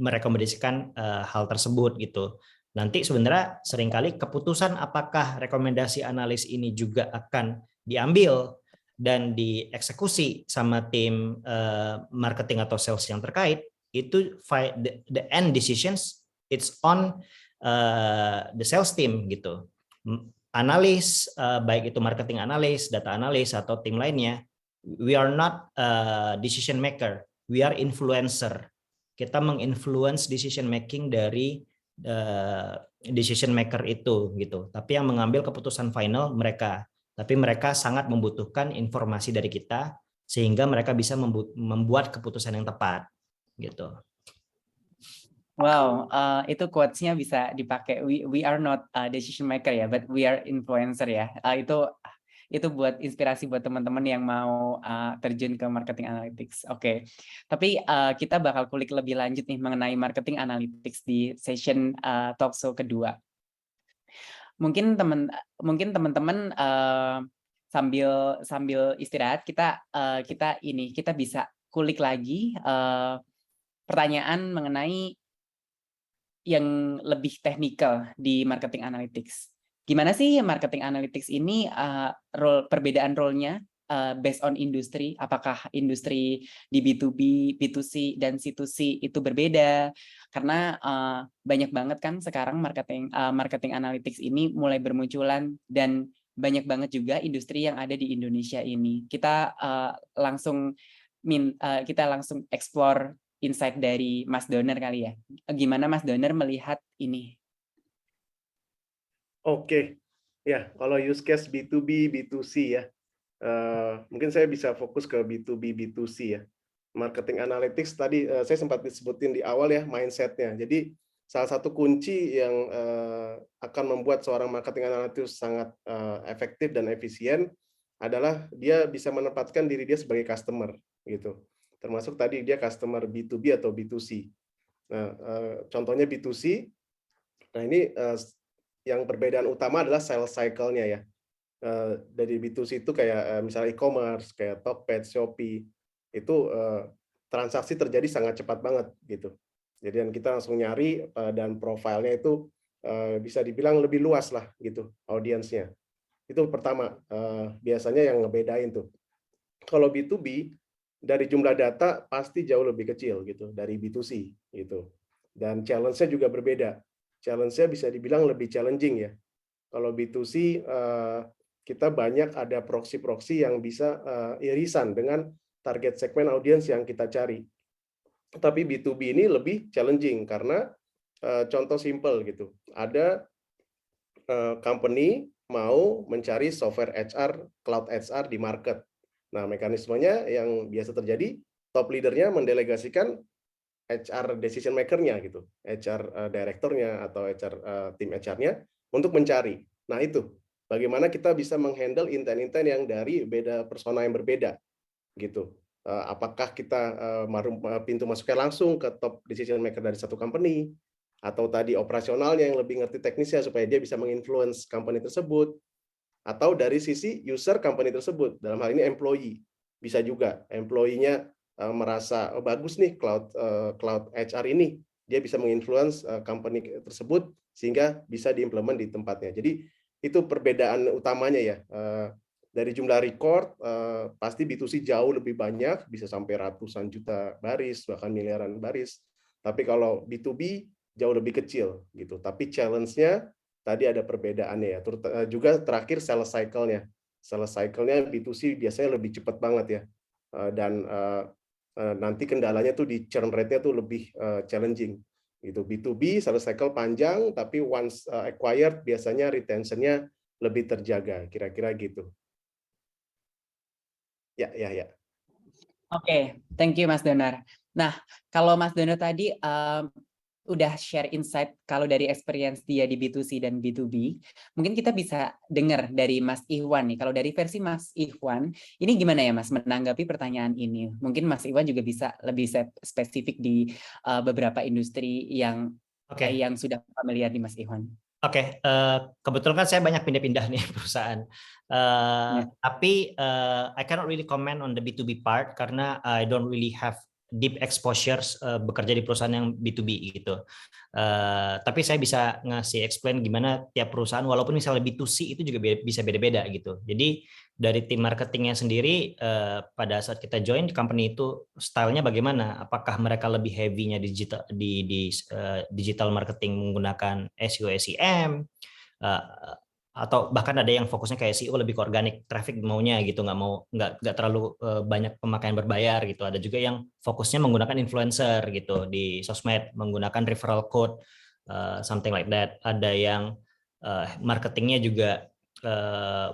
merekomendasikan hal tersebut gitu. Nanti sebenarnya seringkali keputusan apakah rekomendasi analis ini juga akan diambil dan dieksekusi sama tim marketing atau sales yang terkait, itu the end decisions it's on the sales team gitu. Analis, baik itu marketing analis, data analis atau tim lainnya, we are not decision maker, we are influencer. Kita menginfluence decision making dari decision maker itu gitu. Tapi yang mengambil keputusan final mereka. Tapi mereka sangat membutuhkan informasi dari kita sehingga mereka bisa membuat keputusan yang tepat gitu. Wow, itu quotes-nya bisa dipakai. We are not decision maker ya, but we are influencer ya. Itu buat inspirasi buat teman-teman yang mau terjun ke marketing analytics. Oke. Tapi kita bakal kulik lebih lanjut nih mengenai marketing analytics di session talkshow kedua. Mungkin teman-teman sambil istirahat kita bisa kulik lagi pertanyaan mengenai yang lebih teknikal di marketing analytics. Gimana sih marketing analytics ini perbedaan role-nya based on industri? Apakah industri di B2B, B2C, dan C2C itu berbeda? Karena banyak banget kan sekarang marketing analytics ini mulai bermunculan dan banyak banget juga industri yang ada di Indonesia ini. Kita langsung explore insight dari Mas Doner kali ya. Gimana Mas Doner melihat ini? Oke, ya kalau use case B2B, B2C ya, mungkin saya bisa fokus ke B2B, B2C ya. Marketing analytics tadi saya sempat disebutin di awal ya, mindset-nya. Jadi salah satu kunci yang akan membuat seorang marketing analytics sangat efektif dan efisien adalah dia bisa menempatkan diri dia sebagai customer gitu. Termasuk tadi dia customer B2B atau B2C. Nah, contohnya B2C. Nah, ini yang perbedaan utama adalah sales cycle-nya ya. Dari B2C itu kayak misalnya e-commerce, kayak Tokped, Shopee, itu transaksi terjadi sangat cepat banget gitu. Jadi kita langsung nyari dan profilnya itu bisa dibilang lebih luas lah gitu audiensnya. Itu pertama, biasanya yang ngebedain tuh. Kalau B2B, dari jumlah data pasti jauh lebih kecil gitu dari B2C gitu. Dan challenge-nya juga berbeda. Challenge-nya bisa dibilang lebih challenging ya. Kalau B2C kita banyak ada proxy-proxy yang bisa irisan dengan target segmen audiens yang kita cari. Tapi B2B ini lebih challenging karena contoh simple gitu. Ada company mau mencari software HR, cloud HR di market. Nah, mekanismenya yang biasa terjadi, top leader-nya mendelegasikan HR decision maker-nya gitu, HR director-nya atau HR tim HR-nya untuk mencari. Nah itu, bagaimana kita bisa menghandle intent-intent yang dari beda persona yang berbeda gitu. Apakah kita pintu masuknya langsung ke top decision maker dari satu company, atau tadi operasionalnya yang lebih ngerti teknisnya supaya dia bisa menginfluence company tersebut, atau dari sisi user company tersebut, dalam hal ini employee. Bisa juga employee-nya merasa bagus nih cloud HR ini, dia bisa menginfluence company tersebut sehingga bisa diimplement di tempatnya. Jadi itu perbedaan utamanya ya. Dari jumlah record pasti B2C jauh lebih banyak, bisa sampai ratusan juta baris bahkan miliaran baris. Tapi kalau B2B jauh lebih kecil gitu. Tapi challenge-nya tadi ada perbedaannya ya. Juga terakhir sales cycle-nya. Sales cycle-nya B2C biasanya lebih cepat banget ya. Dan nanti kendalanya tuh di churn rate-nya tuh lebih challenging gitu. B2B sales cycle panjang, tapi once acquired biasanya retention-nya lebih terjaga, kira-kira gitu. Ya. Oke, thank you Mas Donar. Nah, kalau Mas Donar tadi udah share insight kalau dari experience dia di B2C dan B2B, mungkin kita bisa dengar dari Mas Ikhwan nih. Kalau dari versi Mas Ikhwan, ini gimana ya Mas menanggapi pertanyaan ini? Mungkin Mas Ikhwan juga bisa lebih spesifik di beberapa industri yang sudah familiar di Mas Ikhwan. Oke, kebetulan kan saya banyak pindah-pindah nih perusahaan. Tapi I cannot really comment on the B2B part karena I don't really have deep exposures bekerja di perusahaan yang B2B gitu. Tapi saya bisa ngasih explain gimana tiap perusahaan, walaupun misalnya B2C itu juga bisa beda-beda gitu. Jadi dari tim marketingnya sendiri pada saat kita join company itu stylenya bagaimana? Apakah mereka lebih heavy-nya di digital marketing menggunakan SEO, SEM, atau bahkan ada yang fokusnya kayak SEO lebih ke organic traffic maunya gitu, nggak terlalu banyak pemakaian berbayar gitu. Ada juga yang fokusnya menggunakan influencer gitu di sosmed, menggunakan referral code, something like that. Ada yang marketingnya juga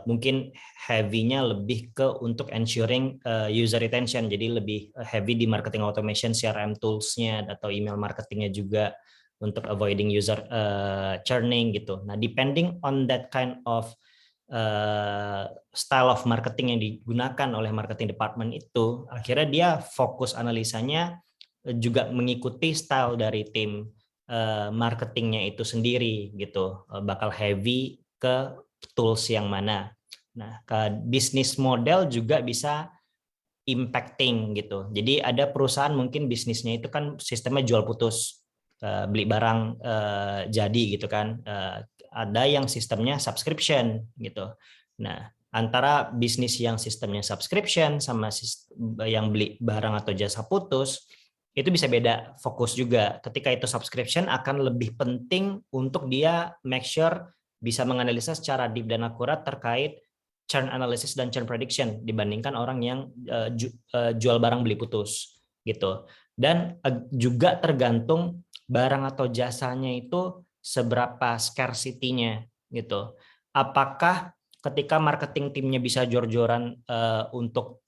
mungkin heavy-nya lebih ke untuk ensuring user retention, jadi lebih heavy di marketing automation, CRM tools-nya atau email marketingnya juga untuk avoiding user churning gitu. Nah, depending on that kind of style of marketing yang digunakan oleh marketing department itu, akhirnya dia fokus analisanya juga mengikuti style dari tim marketingnya itu sendiri gitu. Bakal heavy ke tools yang mana. Nah, ke bisnis model juga bisa impacting gitu. Jadi ada perusahaan mungkin bisnisnya itu kan sistemnya jual putus, beli barang jadi gitu kan. Ada yang sistemnya subscription gitu. Nah, antara bisnis yang sistemnya subscription sama yang beli barang atau jasa putus itu bisa beda fokus juga. Ketika itu subscription akan lebih penting untuk dia make sure bisa menganalisa secara deep dan akurat terkait churn analysis dan churn prediction dibandingkan orang yang jual barang beli putus gitu. Dan juga tergantung barang atau jasanya itu seberapa scarcity-nya gitu. Apakah ketika marketing timnya bisa jor-joran untuk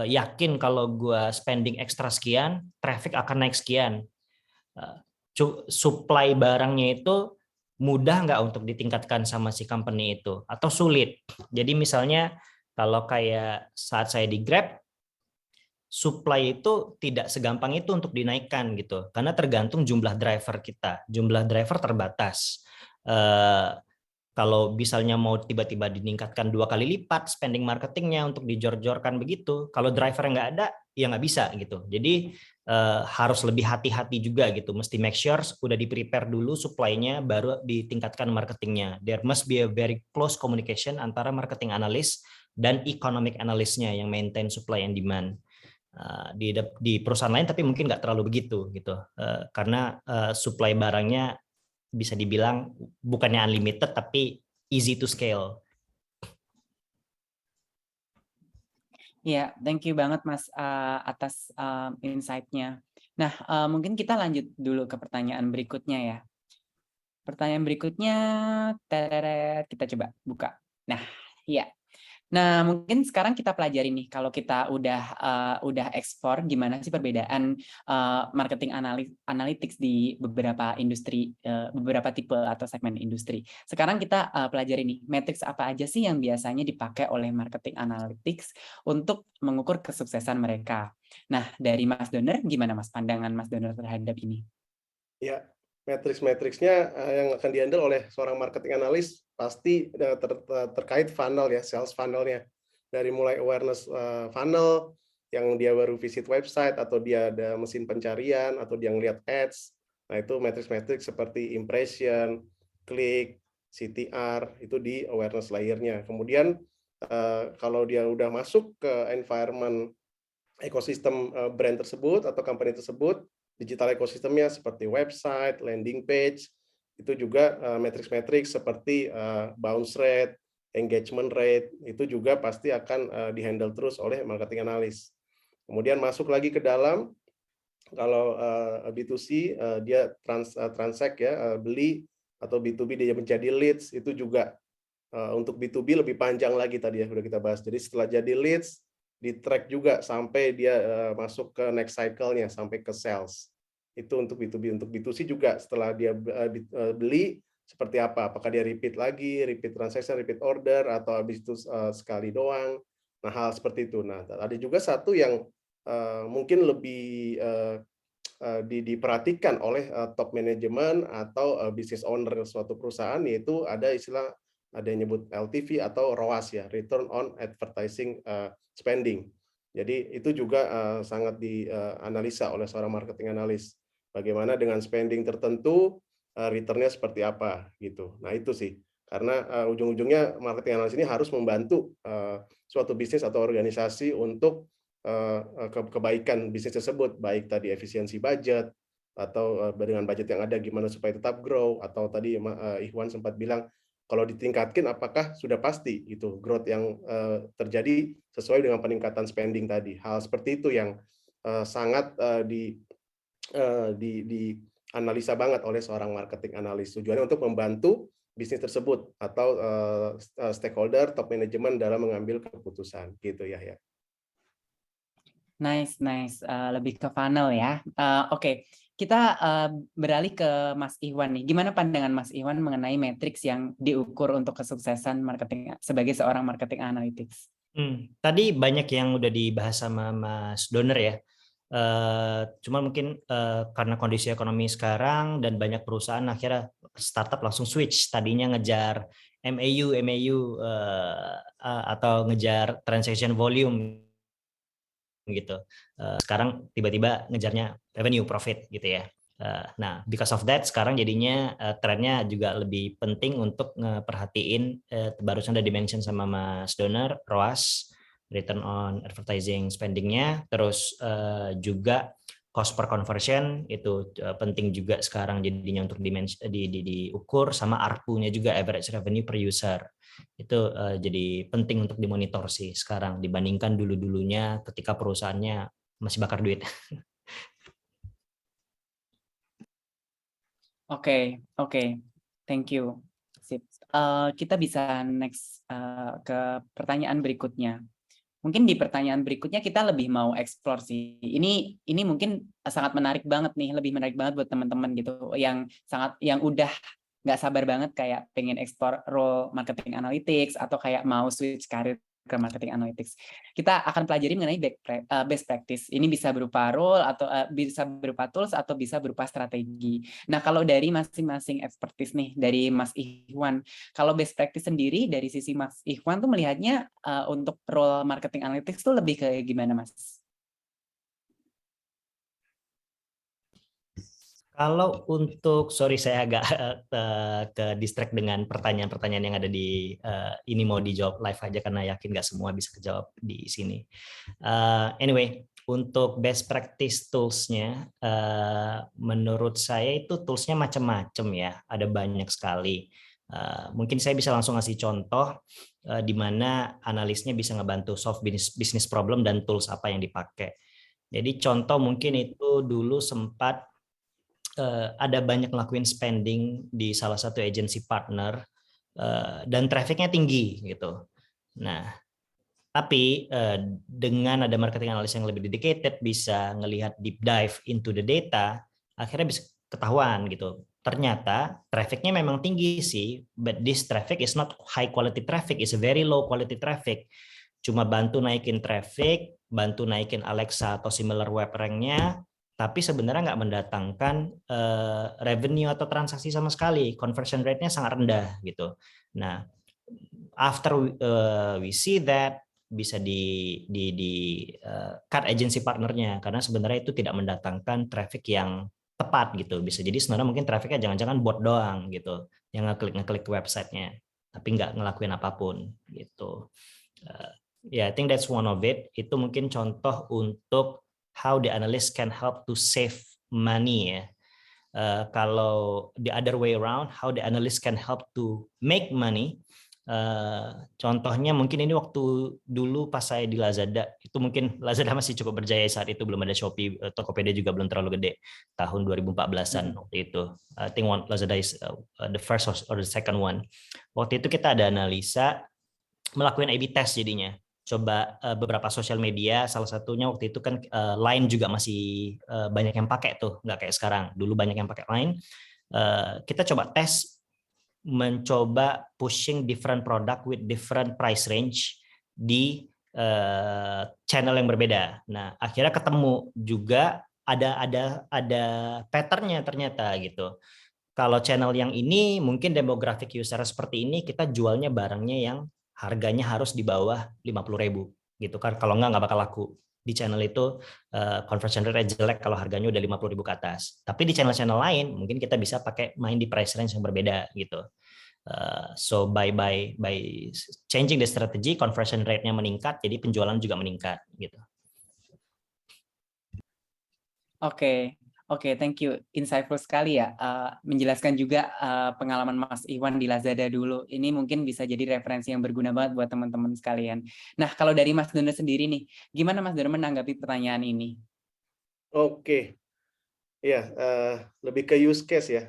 yakin kalau gue spending ekstra sekian, traffic akan naik sekian. Supply barangnya itu mudah nggak untuk ditingkatkan sama si company itu atau sulit. Jadi misalnya kalau kayak saat saya di Grab, supply itu tidak segampang itu untuk dinaikkan gitu, karena tergantung jumlah driver kita. Jumlah driver terbatas. Kalau misalnya mau tiba-tiba ditingkatkan 2 kali lipat spending marketingnya untuk dijor-jorkan begitu, kalau driver nggak ada, ya nggak bisa gitu. Jadi harus lebih hati-hati juga gitu. Mesti make sure udah di-prepare dulu supply-nya, baru ditingkatkan marketingnya. There must be a very close communication antara marketing analyst dan economic analyst-nya yang maintain supply and demand. Di perusahaan lain tapi mungkin nggak terlalu begitu gitu, karena supply barangnya bisa dibilang bukannya unlimited tapi easy to scale. Ya, thank you banget Mas atas insight-nya. Nah, mungkin kita lanjut dulu ke pertanyaan berikutnya ya. Pertanyaan berikutnya, kita coba buka. Nah, ya. Nah, mungkin sekarang kita pelajari nih, kalau kita udah ekspor, gimana sih perbedaan marketing analytics di beberapa industri, beberapa tipe atau segmen industri. Sekarang kita pelajari nih, matriks apa aja sih yang biasanya dipakai oleh marketing analytics untuk mengukur kesuksesan mereka. Nah, dari Mas Doner, gimana Mas pandangan Mas Doner terhadap ini? Ya, matriks-matriksnya yang akan dihandle oleh seorang marketing analis pasti terkait funnel ya, sales funnelnya. Dari mulai awareness funnel, yang dia baru visit website, atau dia ada mesin pencarian, atau dia ngeliat ads. Nah, itu matriks-matriks seperti impression, klik, CTR, itu di awareness layer-nya. Kemudian, kalau dia udah masuk ke environment ekosistem brand tersebut atau company tersebut, digital ekosistemnya seperti website, landing page, itu juga matriks-matriks seperti bounce rate, engagement rate, itu juga pasti akan dihandle terus oleh marketing analis. Kemudian masuk lagi ke dalam, kalau B2C dia transact ya, beli, atau B2B dia menjadi leads, itu juga untuk B2B lebih panjang lagi tadi ya, udah kita bahas. Jadi setelah jadi leads, di track juga sampai dia masuk ke next cycle-nya, sampai ke sales. Itu untuk B2B. Untuk B2C juga setelah dia beli, seperti apa? Apakah dia repeat lagi, repeat transaction, repeat order, atau habis itu sekali doang. Nah, hal seperti itu. Nah, ada juga satu yang mungkin lebih diperhatikan oleh top manajemen atau business owner suatu perusahaan, yaitu ada istilah, ada yang nyebut LTV atau ROAS ya, Return on Advertising Spending. Jadi itu juga sangat dianalisa oleh seorang marketing analis. Bagaimana dengan spending tertentu, return-nya seperti apa gitu. Nah, itu sih. Karena ujung-ujungnya marketing analis ini harus membantu suatu bisnis atau organisasi untuk kebaikan bisnis tersebut, baik tadi efisiensi budget, atau dengan budget yang ada gimana supaya tetap grow, atau tadi Ikhwan sempat bilang kalau ditingkatkan apakah sudah pasti itu growth yang terjadi sesuai dengan peningkatan spending tadi. Hal seperti itu yang sangat dianalisa banget oleh seorang marketing analis. Tujuannya untuk membantu bisnis tersebut atau stakeholder top manajemen dalam mengambil keputusan gitu ya. Nice. Lebih ke funnel ya. Oke. Kita beralih ke Mas Ikhwan nih. Gimana pandangan Mas Ikhwan mengenai matriks yang diukur untuk kesuksesan marketing sebagai seorang marketing analytics? Tadi banyak yang udah dibahas sama Mas Doner ya. Cuma mungkin karena kondisi ekonomi sekarang dan banyak perusahaan akhirnya startup langsung switch. Tadinya ngejar MAU atau ngejar transaction volume gitu. Sekarang tiba-tiba ngejarnya revenue profit gitu ya. Nah, because of that sekarang jadinya trennya juga lebih penting untuk ngeperhatiin barusan udah dimention sama Mas Doner, ROAS, return on advertising spending-nya, terus juga cost per conversion itu penting juga sekarang jadinya untuk diukur, sama ARPU-nya juga, average revenue per user. Itu jadi penting untuk dimonitor sih sekarang dibandingkan dulu-dulunya ketika perusahaannya masih bakar duit. Oke. Thank you. Sip. Kita bisa next ke pertanyaan berikutnya. Mungkin di pertanyaan berikutnya kita lebih mau explore sih. Ini mungkin sangat menarik banget nih, lebih menarik banget buat teman-teman gitu yang udah nggak sabar banget kayak pengen explore role marketing analytics atau kayak mau switch karir ke marketing analytics. Kita akan pelajari mengenai best practice. Ini bisa berupa role atau bisa berupa tools atau bisa berupa strategi. Nah, kalau dari masing-masing expertise nih, dari Mas Ikhwan, kalau best practice sendiri dari sisi Mas Ikhwan tuh melihatnya untuk role marketing analytics tuh lebih ke gimana, Mas? Kalau untuk, sorry saya agak ke distract dengan pertanyaan-pertanyaan yang ada di ini, mau dijawab live aja karena yakin nggak semua bisa kejawab di sini. Anyway, untuk best practice tools-nya, menurut saya itu tools-nya macam-macam ya, ada banyak sekali. Mungkin saya bisa langsung ngasih contoh di mana analisnya bisa ngebantu solve business problem dan tools apa yang dipakai. Jadi contoh mungkin itu dulu sempat ada banyak ngelakuin spending di salah satu agency partner dan trafficnya tinggi gitu. Nah, Tapi dengan ada marketing analyst yang lebih dedicated, bisa ngelihat deep dive into the data, akhirnya bisa ketahuan gitu. Ternyata trafficnya memang tinggi sih, but this traffic is not high quality traffic, it's a very low quality traffic. Cuma bantu naikin traffic, bantu naikin Alexa atau similar web rank-nya, tapi sebenarnya nggak mendatangkan revenue atau transaksi sama sekali. Conversion rate-nya sangat rendah gitu. Nah, after we see that, bisa di cut agency partnernya, karena sebenarnya itu tidak mendatangkan traffic yang tepat gitu. Bisa jadi sebenarnya mungkin trafficnya jangan-jangan bot doang gitu, yang ngeklik websitenya, tapi nggak ngelakuin apapun gitu. I think that's one of it. Itu mungkin contoh untuk how the analyst can help to save money ya. Kalau the other way around, how the analyst can help to make money. Contohnya mungkin ini waktu dulu pas saya di Lazada, itu mungkin Lazada masih cukup berjaya saat itu, belum ada Shopee, Tokopedia juga belum terlalu gede, tahun 2014-an waktu itu. I think Lazada is the first or the second one. Waktu itu kita ada analisa, melakukan A/B test jadinya. Coba beberapa sosial media, salah satunya waktu itu kan Line juga masih banyak yang pakai tuh, nggak kayak sekarang. Dulu banyak yang pakai Line. Kita coba tes, mencoba pushing different product with different price range di channel yang berbeda. Nah, akhirnya ketemu juga ada patternnya ternyata gitu. Kalau channel yang ini mungkin demographic user seperti ini, kita jualnya barangnya yang harganya harus di bawah 50.000 gitu kan. Kalau nggak bakal laku. Di channel itu conversion rate jelek kalau harganya udah 50.000 ke atas. Tapi di channel-channel lain mungkin kita bisa pakai main di price range yang berbeda gitu. So by changing the strategy, conversion rate-nya meningkat, jadi penjualan juga meningkat gitu. Oke, thank you. Insightful sekali ya. Menjelaskan juga pengalaman Mas Iwan di Lazada dulu. Ini mungkin bisa jadi referensi yang berguna banget buat teman-teman sekalian. Nah, kalau dari Mas Dono sendiri nih, gimana Mas Dono menanggapi pertanyaan ini? Oke, ya lebih ke use case ya.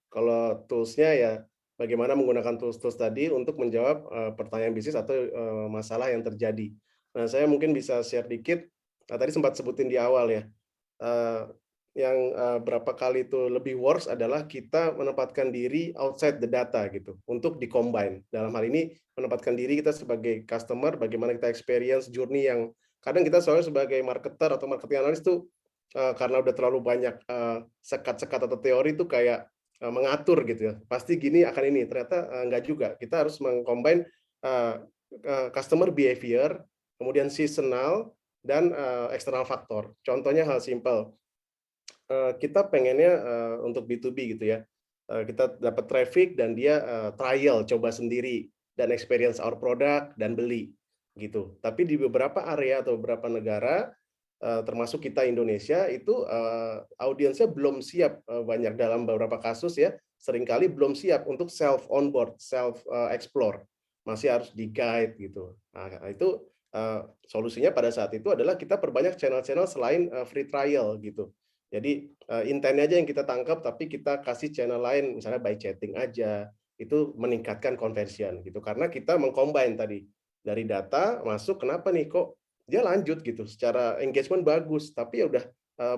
Kalau tools-nya ya, bagaimana menggunakan tools-tools tadi untuk menjawab pertanyaan bisnis atau masalah yang terjadi. Nah, saya mungkin bisa share dikit. Tadi sempat sebutin di awal ya. Yang berapa kali itu lebih works adalah kita menempatkan diri outside the data gitu untuk di-combine. Dalam hal ini menempatkan diri kita sebagai customer, bagaimana kita experience journey yang kadang kita soalnya sebagai marketer atau marketing analyst tuh karena udah terlalu banyak sekat-sekat atau teori tuh kayak mengatur gitu ya. Pasti gini akan ini, ternyata enggak juga. Kita harus meng-combine customer behavior, kemudian seasonal, dan eksternal faktor. Contohnya hal simple. Kita pengennya untuk B2B gitu ya. Kita dapat traffic dan dia trial, coba sendiri, dan experience our product, dan beli gitu. Tapi di beberapa area atau beberapa negara, termasuk kita Indonesia, itu audiensnya belum siap banyak dalam beberapa kasus ya, seringkali belum siap untuk self onboard, self explore, masih harus di guide gitu. Nah, itu solusinya pada saat itu adalah kita perbanyak channel-channel selain free trial gitu. Jadi intent aja yang kita tangkap, tapi kita kasih channel lain, misalnya by chatting aja, itu meningkatkan conversion gitu. Karena kita mengcombine tadi dari data masuk, kenapa nih kok dia lanjut gitu, secara engagement bagus, tapi ya udah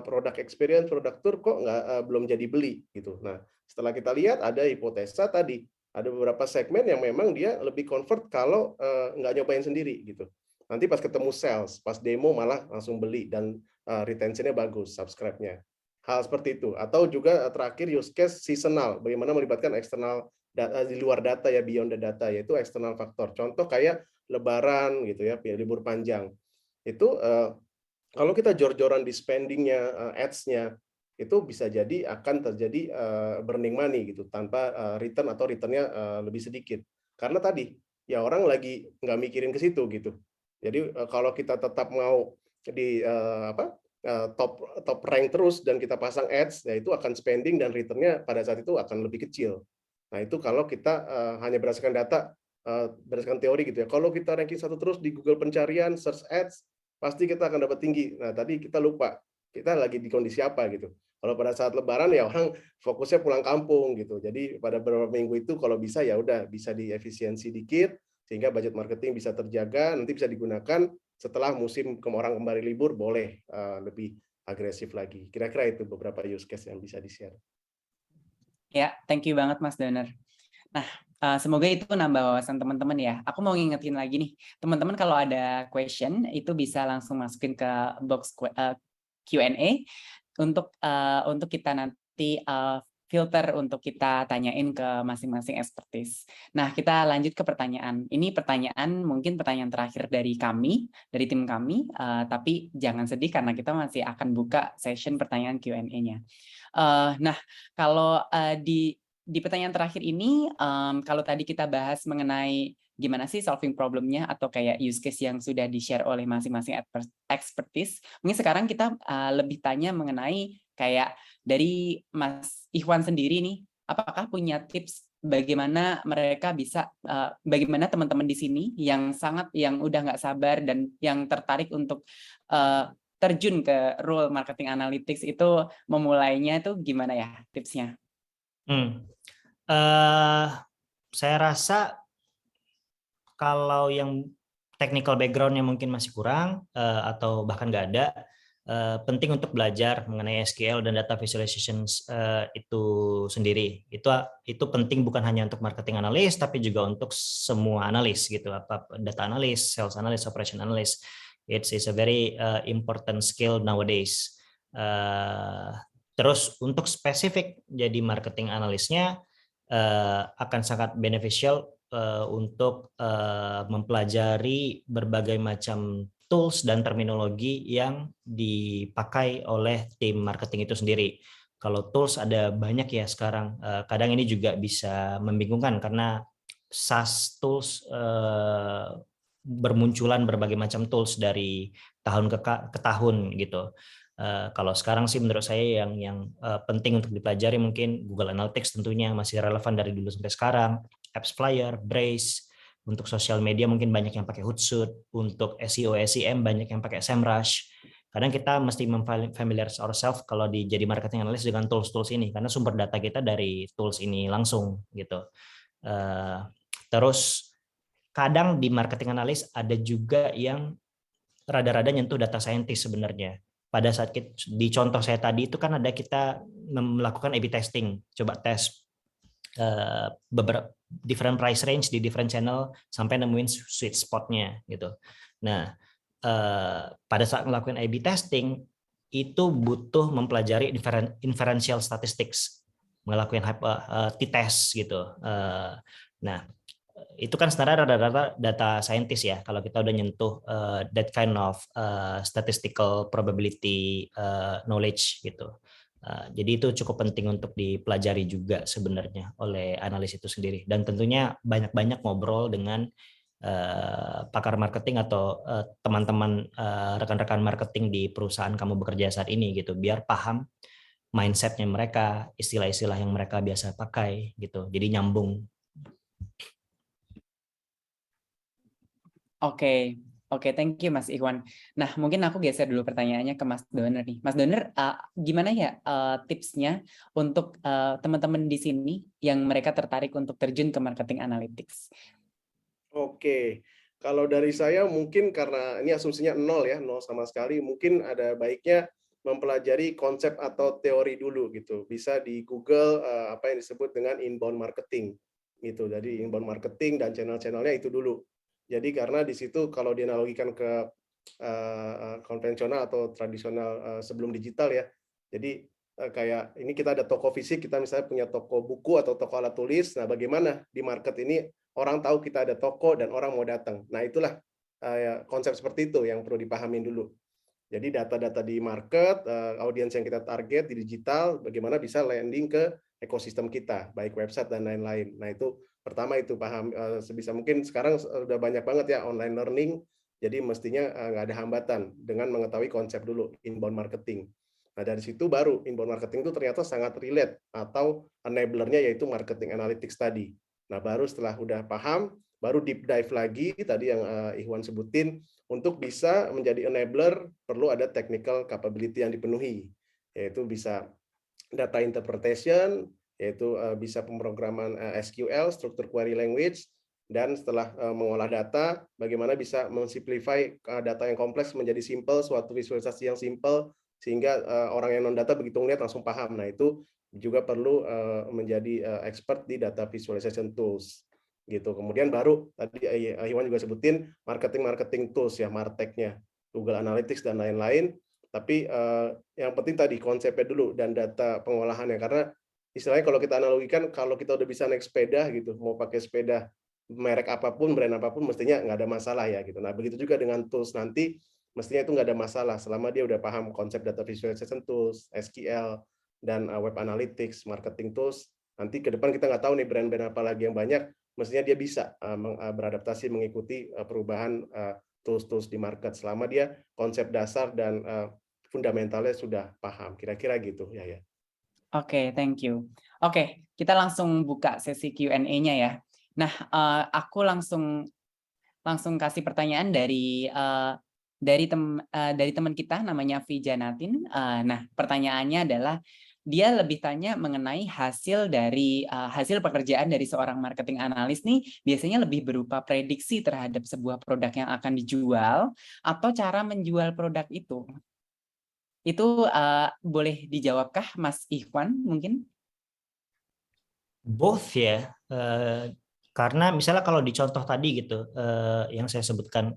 product experience, product tour kok belum jadi beli gitu. Nah, setelah kita lihat ada hipotesa tadi, ada beberapa segmen yang memang dia lebih convert kalau nggak nyobain sendiri gitu. Nanti pas ketemu sales, pas demo malah langsung beli dan retention-nya bagus, subscribe-nya. Hal seperti itu. Atau juga terakhir use case seasonal, bagaimana melibatkan eksternal di luar data ya, beyond the data, yaitu eksternal faktor. Contoh kayak lebaran gitu ya, libur panjang. Itu kalau kita jor-joran di spending-nya, ads-nya, itu bisa jadi akan terjadi burning money gitu, tanpa return atau return-nya lebih sedikit. Karena tadi, ya orang lagi nggak mikirin ke situ gitu. Jadi kalau kita tetap mau di top rank terus dan kita pasang ads, ya itu akan spending dan return-nya pada saat itu akan lebih kecil. Nah itu kalau kita hanya berdasarkan data, berdasarkan teori gitu ya. Kalau kita ranking 1 terus di Google pencarian, search ads, pasti kita akan dapat tinggi. Nah tadi kita lupa, kita lagi di kondisi apa gitu. Kalau pada saat lebaran ya orang fokusnya pulang kampung gitu. Jadi pada beberapa minggu itu kalau bisa ya udah bisa diefisiensi dikit, sehingga budget marketing bisa terjaga, nanti bisa digunakan setelah musim orang kembali libur, boleh lebih agresif lagi. Kira-kira itu beberapa use case yang bisa di-share. Ya, thank you banget Mas Doner. Nah, semoga itu nambah wawasan teman-teman ya. Aku mau ngingetin lagi nih, teman-teman kalau ada question itu bisa langsung masukin ke box Q&A untuk kita nanti filter untuk kita tanyain ke masing-masing expertise. Nah, kita lanjut ke pertanyaan. Ini mungkin pertanyaan terakhir dari kami, dari tim kami, tapi jangan sedih karena kita masih akan buka session pertanyaan Q&A-nya. Nah, kalau di pertanyaan terakhir ini, kalau tadi kita bahas mengenai gimana sih solving problemnya atau kayak use case yang sudah di-share oleh masing-masing expertise, mungkin sekarang kita lebih tanya mengenai kayak dari Mas Ikhwan sendiri nih, apakah punya tips bagaimana mereka bisa, bagaimana teman-teman di sini yang udah nggak sabar dan yang tertarik untuk terjun ke role marketing analytics itu memulainya itu gimana ya tipsnya? Saya rasa kalau yang technical background-nya mungkin masih kurang atau bahkan nggak ada, penting untuk belajar mengenai SQL dan data visualization itu sendiri. Itu penting bukan hanya untuk marketing analis, tapi juga untuk semua analis gitu, apa data analis, sales analis, operation analis. It is a very important skill nowadays. Terus untuk spesifik jadi marketing analisnya akan sangat beneficial untuk mempelajari berbagai macam tools dan terminologi yang dipakai oleh tim marketing itu sendiri. Kalau tools ada banyak ya sekarang. Kadang ini juga bisa membingungkan karena SaaS tools bermunculan berbagai macam tools dari tahun ke tahun gitu. Kalau sekarang sih menurut saya yang penting untuk dipelajari mungkin Google Analytics tentunya masih relevan dari dulu sampai sekarang. AppsFlyer, Braze, untuk sosial media mungkin banyak yang pakai Hootsuite, untuk SEO, SEM banyak yang pakai SEMrush. Kadang kita mesti familiarize ourselves kalau jadi marketing analyst dengan tools-tools ini, karena sumber data kita dari tools ini langsung gitu. Terus kadang di marketing analyst ada juga yang rada-rada nyentuh data scientist sebenarnya. Pada saat di contoh saya tadi itu kan ada kita melakukan A/B testing, coba tes beberapa different price range di different channel sampai nemuin sweet spotnya gitu. Nah, pada saat melakukan A/B testing itu butuh mempelajari inferential statistics, melakukan t-test gitu. Nah, itu kan standar rata-rata data scientist ya. Kalau kita udah nyentuh that kind of statistical probability knowledge gitu. Jadi itu cukup penting untuk dipelajari juga sebenarnya oleh analis itu sendiri. Dan tentunya banyak-banyak ngobrol dengan pakar marketing atau teman-teman rekan-rekan marketing di perusahaan kamu bekerja saat ini gitu, biar paham mindsetnya mereka, istilah-istilah yang mereka biasa pakai gitu. Jadi nyambung. Oke, thank you Mas Ikhwan. Nah, mungkin aku geser dulu pertanyaannya ke Mas Doner nih. Mas Doner, gimana ya tipsnya untuk teman-teman di sini yang mereka tertarik untuk terjun ke marketing analytics? Oke, kalau dari saya mungkin karena ini asumsinya nol ya, nol sama sekali, mungkin ada baiknya mempelajari konsep atau teori dulu gitu. Bisa di Google apa yang disebut dengan inbound marketing gitu. Jadi inbound marketing dan channel-channelnya itu dulu. Jadi karena di situ kalau dianalogikan ke konvensional atau tradisional sebelum digital ya. Jadi kayak ini kita ada toko fisik, kita misalnya punya toko buku atau toko alat tulis. Nah, bagaimana di market ini orang tahu kita ada toko dan orang mau datang. Nah, itulah konsep seperti itu yang perlu dipahamin dulu. Jadi data-data di market, audiens yang kita target di digital, bagaimana bisa landing ke ekosistem kita, baik website dan lain-lain. Nah, itu pertama itu paham sebisa mungkin. Sekarang udah banyak banget ya online learning, jadi mestinya nggak ada hambatan dengan mengetahui konsep dulu inbound marketing. Nah, dari situ baru inbound marketing itu ternyata sangat relate atau enabler-nya yaitu marketing analytics tadi. Nah, baru setelah udah paham, baru deep dive lagi tadi yang Ikhwan sebutin, untuk bisa menjadi enabler perlu ada technical capability yang dipenuhi, yaitu bisa data interpretation, yaitu bisa pemrograman SQL, structure query language, dan setelah mengolah data, bagaimana bisa mensimplify data yang kompleks menjadi simple, suatu visualisasi yang simple, sehingga orang yang non-data begitu melihat langsung paham. Nah, itu juga perlu menjadi expert di data visualization tools. Gitu. Kemudian baru tadi Iwan juga sebutin marketing tools ya, Martech-nya, Google Analytics dan lain-lain. Tapi yang penting tadi konsepnya dulu dan data pengolahannya, karena istilahnya kalau kita analogikan, kalau kita udah bisa naik sepeda gitu, mau pakai sepeda merek apapun, brand apapun, mestinya nggak ada masalah ya gitu. Nah, begitu juga dengan tools nanti, mestinya itu nggak ada masalah selama dia udah paham konsep data visualization tools, SQL, dan web analytics, marketing tools. Nanti ke depan kita nggak tahu nih brand-brand apa lagi yang banyak, mestinya dia bisa beradaptasi mengikuti perubahan tools-tools di market selama dia konsep dasar dan fundamentalnya sudah paham. Kira-kira gitu ya. Oke, thank you. Oke, kita langsung buka sesi Q&A-nya ya. Nah, aku langsung kasih pertanyaan dari teman kita namanya Vijanatin. Nah, pertanyaannya adalah dia lebih tanya mengenai hasil pekerjaan dari seorang marketing analis nih biasanya lebih berupa prediksi terhadap sebuah produk yang akan dijual atau cara menjual produk itu. Itu boleh dijawabkah Mas Ikhwan mungkin? Both ya. Karena misalnya kalau di contoh tadi gitu, yang saya sebutkan,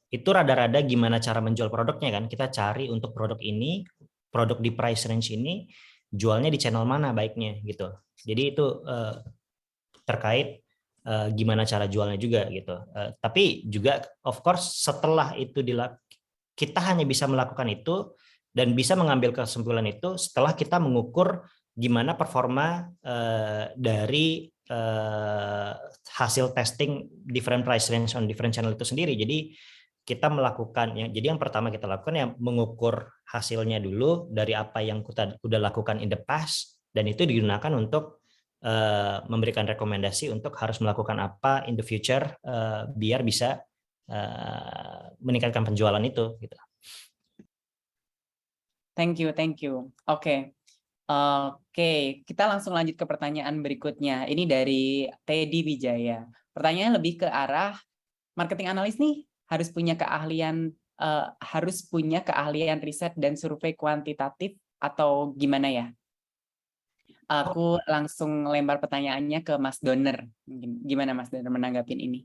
itu rada-rada gimana cara menjual produknya kan. Kita cari untuk produk ini, produk di price range ini, jualnya di channel mana baiknya gitu. Jadi itu terkait gimana cara jualnya juga gitu. Tapi juga of course setelah itu kita hanya bisa melakukan itu dan bisa mengambil kesimpulan itu setelah kita mengukur gimana performa dari hasil testing different price range on different channel itu sendiri. Jadi kita melakukan jadi yang pertama kita lakukan ya mengukur hasilnya dulu dari apa yang kita udah lakukan in the past, dan itu digunakan untuk memberikan rekomendasi untuk harus melakukan apa in the future biar bisa meningkatkan penjualan itu gitu. Thank you. Oke, kita langsung lanjut ke pertanyaan berikutnya. Ini dari Teddy Wijaya. Pertanyaannya lebih ke arah marketing analis nih harus punya keahlian riset dan survei kuantitatif atau gimana ya? Aku langsung lempar pertanyaannya ke Mas Doner. Gimana Mas Doner menanggapin ini?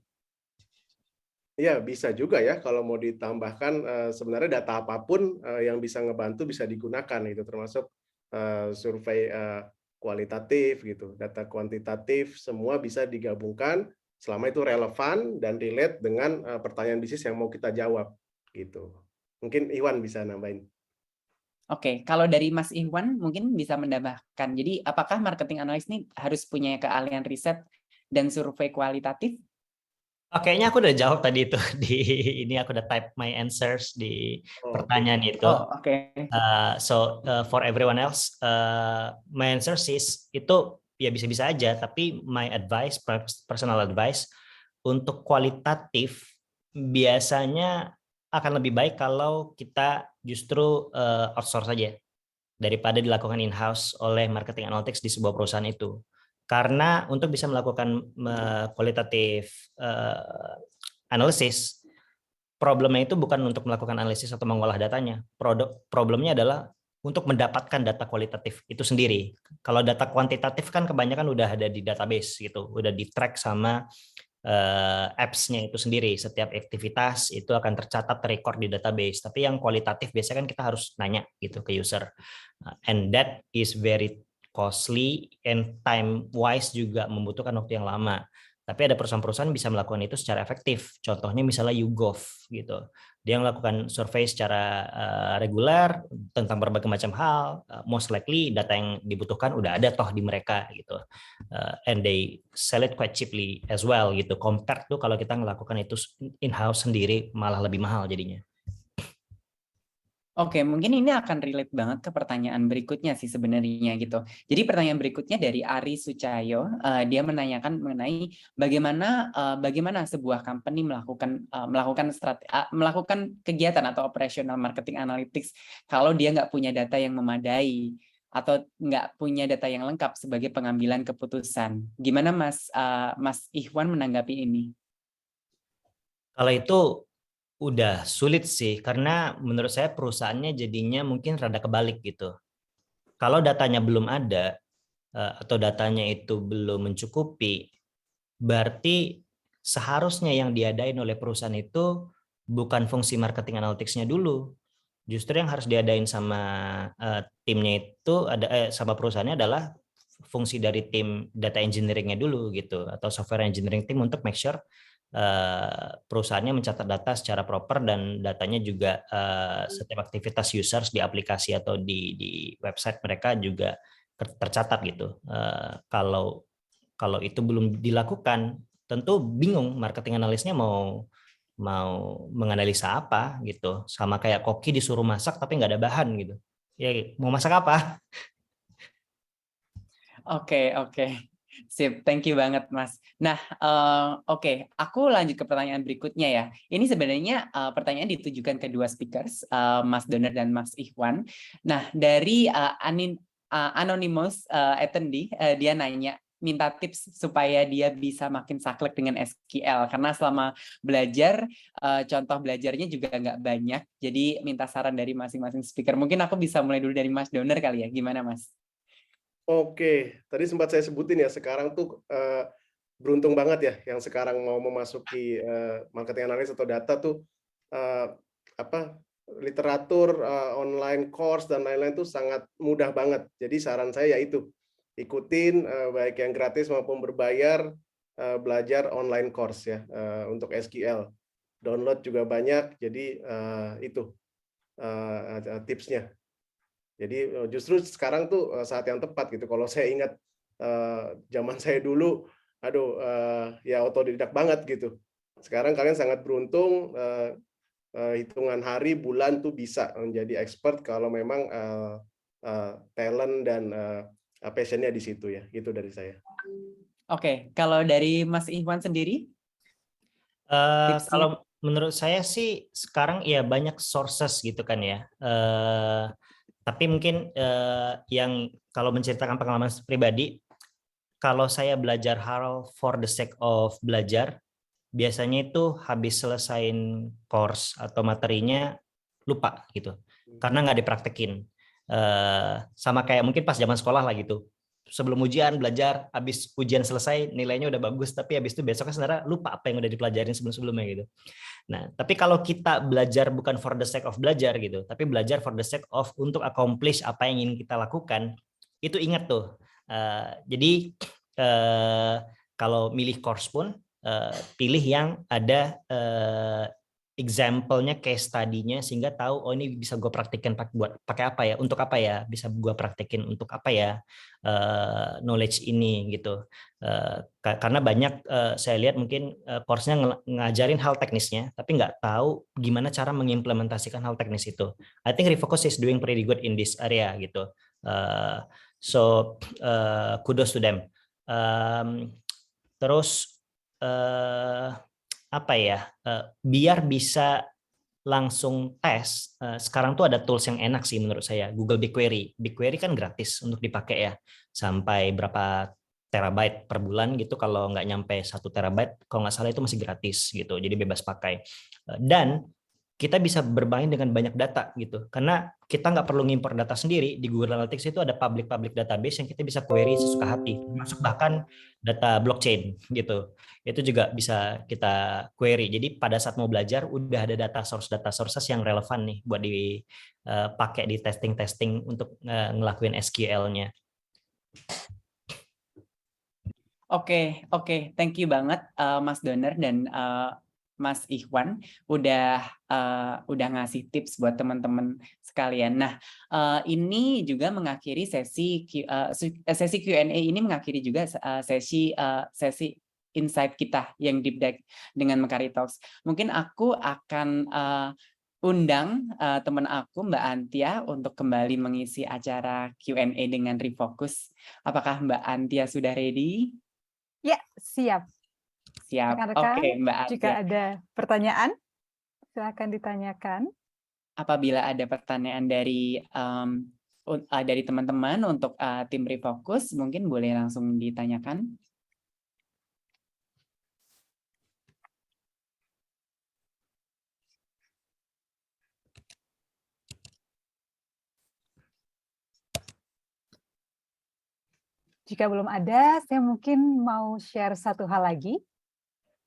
Ya, bisa juga ya kalau mau ditambahkan sebenarnya data apapun yang bisa ngebantu bisa digunakan itu, termasuk survei kualitatif gitu, data kuantitatif, semua bisa digabungkan selama itu relevan dan relate dengan pertanyaan bisnis yang mau kita jawab gitu. Mungkin Iwan bisa nambahin. Oke, kalau dari Mas Iwan mungkin bisa menambahkan. Jadi apakah marketing analis ini harus punya keahlian riset dan survei kualitatif? Kayaknya aku udah jawab tadi itu di ini, aku udah type my answers di pertanyaan itu. Oke. For everyone else, my answer is itu ya bisa-bisa aja, tapi my advice, personal advice untuk kualitatif biasanya akan lebih baik kalau kita justru outsource saja daripada dilakukan in-house oleh marketing analytics di sebuah perusahaan itu. Karena untuk bisa melakukan kualitatif analisis, problemnya itu bukan untuk melakukan analisis atau mengolah datanya. Problemnya adalah untuk mendapatkan data kualitatif itu sendiri. Kalau data kuantitatif kan kebanyakan udah ada di database gitu, udah di-track sama apps-nya itu sendiri. Setiap aktivitas itu akan tercatat, record di database. Tapi yang kualitatif biasanya kan kita harus nanya gitu ke user. And that is very costly and time wise juga membutuhkan waktu yang lama. Tapi ada perusahaan-perusahaan bisa melakukan itu secara efektif. Contohnya misalnya YouGov gitu. Dia melakukan survei secara reguler tentang berbagai macam hal. Most likely data yang dibutuhkan udah ada toh di mereka gitu. And they sell it quite cheaply as well gitu. Compared tuh kalau kita melakukan itu in-house sendiri malah lebih mahal jadinya. Oke, mungkin ini akan relate banget ke pertanyaan berikutnya sih sebenarnya gitu. Jadi pertanyaan berikutnya dari Ari Sucayo, dia menanyakan mengenai bagaimana sebuah company melakukan kegiatan atau operational marketing analytics kalau dia nggak punya data yang memadai. atau nggak punya data yang lengkap sebagai pengambilan keputusan. Gimana Mas Ikhwan menanggapi ini? Kalau itu udah sulit sih, karena menurut saya perusahaannya jadinya mungkin rada kebalik gitu. Kalau datanya belum ada, atau datanya itu belum mencukupi, berarti seharusnya yang diadain oleh perusahaan itu bukan fungsi marketing analytics-nya dulu. Justru yang harus diadain sama timnya itu sama perusahaannya adalah fungsi dari tim data engineering-nya dulu gitu, atau software engineering team untuk make sure perusahaannya mencatat data secara proper dan datanya juga setiap aktivitas users di aplikasi atau di website mereka juga tercatat gitu. Kalau itu belum dilakukan, tentu bingung marketing analisnya mau menganalisa apa gitu. Sama kayak koki disuruh masak tapi nggak ada bahan gitu. Ya mau masak apa? Oke, sip, thank you banget Mas. Nah, oke, aku lanjut ke pertanyaan berikutnya ya. Ini sebenarnya pertanyaan ditujukan ke dua speakers, Mas Doner dan Mas Ikhwan. Nah, dari Anonymous attendee, dia nanya, minta tips supaya dia bisa makin saklek dengan SQL, karena selama belajar, contoh belajarnya juga nggak banyak, jadi minta saran dari masing-masing speaker. Mungkin aku bisa mulai dulu dari Mas Doner kali ya, gimana Mas? Oke, tadi sempat saya sebutin ya, sekarang tuh beruntung banget ya yang sekarang mau memasuki marketing analis atau data tuh literatur, online course dan lain-lain tuh sangat mudah banget. Jadi saran saya yaitu ikutin baik yang gratis maupun berbayar, belajar online course ya untuk SQL. Download juga banyak, jadi itu tipsnya. Jadi justru sekarang tuh saat yang tepat gitu. Kalau saya ingat zaman saya dulu, ya otodidak banget gitu. Sekarang kalian sangat beruntung, hitungan hari, bulan tuh bisa menjadi expert kalau memang talent dan passion-nya di situ ya. Gitu dari saya. Oke, kalau dari Mas Ikhwan sendiri? Tipsnya? Kalau menurut saya sih sekarang ya banyak sources gitu kan ya. Tapi mungkin yang kalau menceritakan pengalaman pribadi, kalau saya belajar hal for the sake of belajar, biasanya itu habis selesain course atau materinya lupa gitu, karena nggak dipraktekin. Sama kayak mungkin pas zaman sekolah lah gitu. Sebelum ujian belajar, habis ujian selesai nilainya udah bagus, tapi habis itu besoknya sebenarnya lupa apa yang udah dipelajarin sebelum-sebelumnya gitu. Nah, tapi kalau kita belajar bukan for the sake of belajar gitu, tapi belajar for the sake of untuk accomplish apa yang ingin kita lakukan, itu ingat tuh. Jadi kalau milih course pun pilih yang ada example-nya, case study-nya, sehingga tahu oh ini bisa gue praktekin buat pakai apa ya, untuk apa ya, bisa gue praktekin untuk apa ya knowledge ini gitu. Karena banyak saya lihat mungkin course-nya ngajarin hal teknisnya, tapi nggak tahu gimana cara mengimplementasikan hal teknis itu. I think Refocus is doing pretty good in this area gitu. So kudos to them. Terus apa ya, biar bisa langsung tes, sekarang tuh ada tools yang enak sih menurut saya. Google BigQuery. BigQuery kan gratis untuk dipakai ya, sampai berapa terabyte per bulan gitu. Kalau nggak nyampe 1 terabyte, kalau nggak salah itu masih gratis gitu, jadi bebas pakai. Dan kita bisa bermain dengan banyak data gitu, karena kita nggak perlu ngimpor data sendiri. Di Google Analytics itu ada public database yang kita bisa query sesuka hati, termasuk bahkan data blockchain gitu. Itu juga bisa kita query. Jadi pada saat mau belajar udah ada data sources yang relevan nih buat dipakai di testing untuk ngelakuin SQL-nya. Oke, thank you banget Mas Doner dan Mas Ikhwan udah ngasih tips buat teman-teman sekalian. Nah, ini juga mengakhiri sesi Q&A ini, mengakhiri juga sesi insight kita yang deep dive dengan Mekari Talks. Mungkin aku akan undang teman aku Mbak Antia untuk kembali mengisi acara Q&A dengan Refocus. Apakah Mbak Antia sudah ready? Ya, siap. Siap. Rekan-rekan, Oke, Mbak Antia. jika ada pertanyaan, silakan ditanyakan. Apabila ada pertanyaan dari dari teman-teman untuk tim Refocus, mungkin boleh langsung ditanyakan. Jika belum ada, saya mungkin mau share satu hal lagi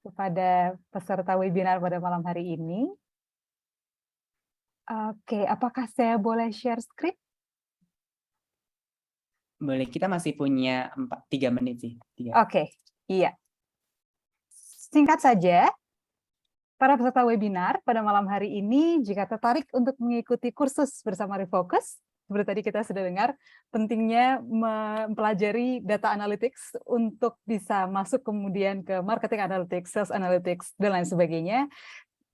kepada peserta webinar pada malam hari ini. Oke, apakah saya boleh share script? Boleh, kita masih punya 3 menit sih. 3. Oke, iya. Singkat saja, para peserta webinar pada malam hari ini, jika tertarik untuk mengikuti kursus bersama Refocus, seperti tadi kita sudah dengar, pentingnya mempelajari data analytics untuk bisa masuk kemudian ke marketing analytics, sales analytics, dan lain sebagainya.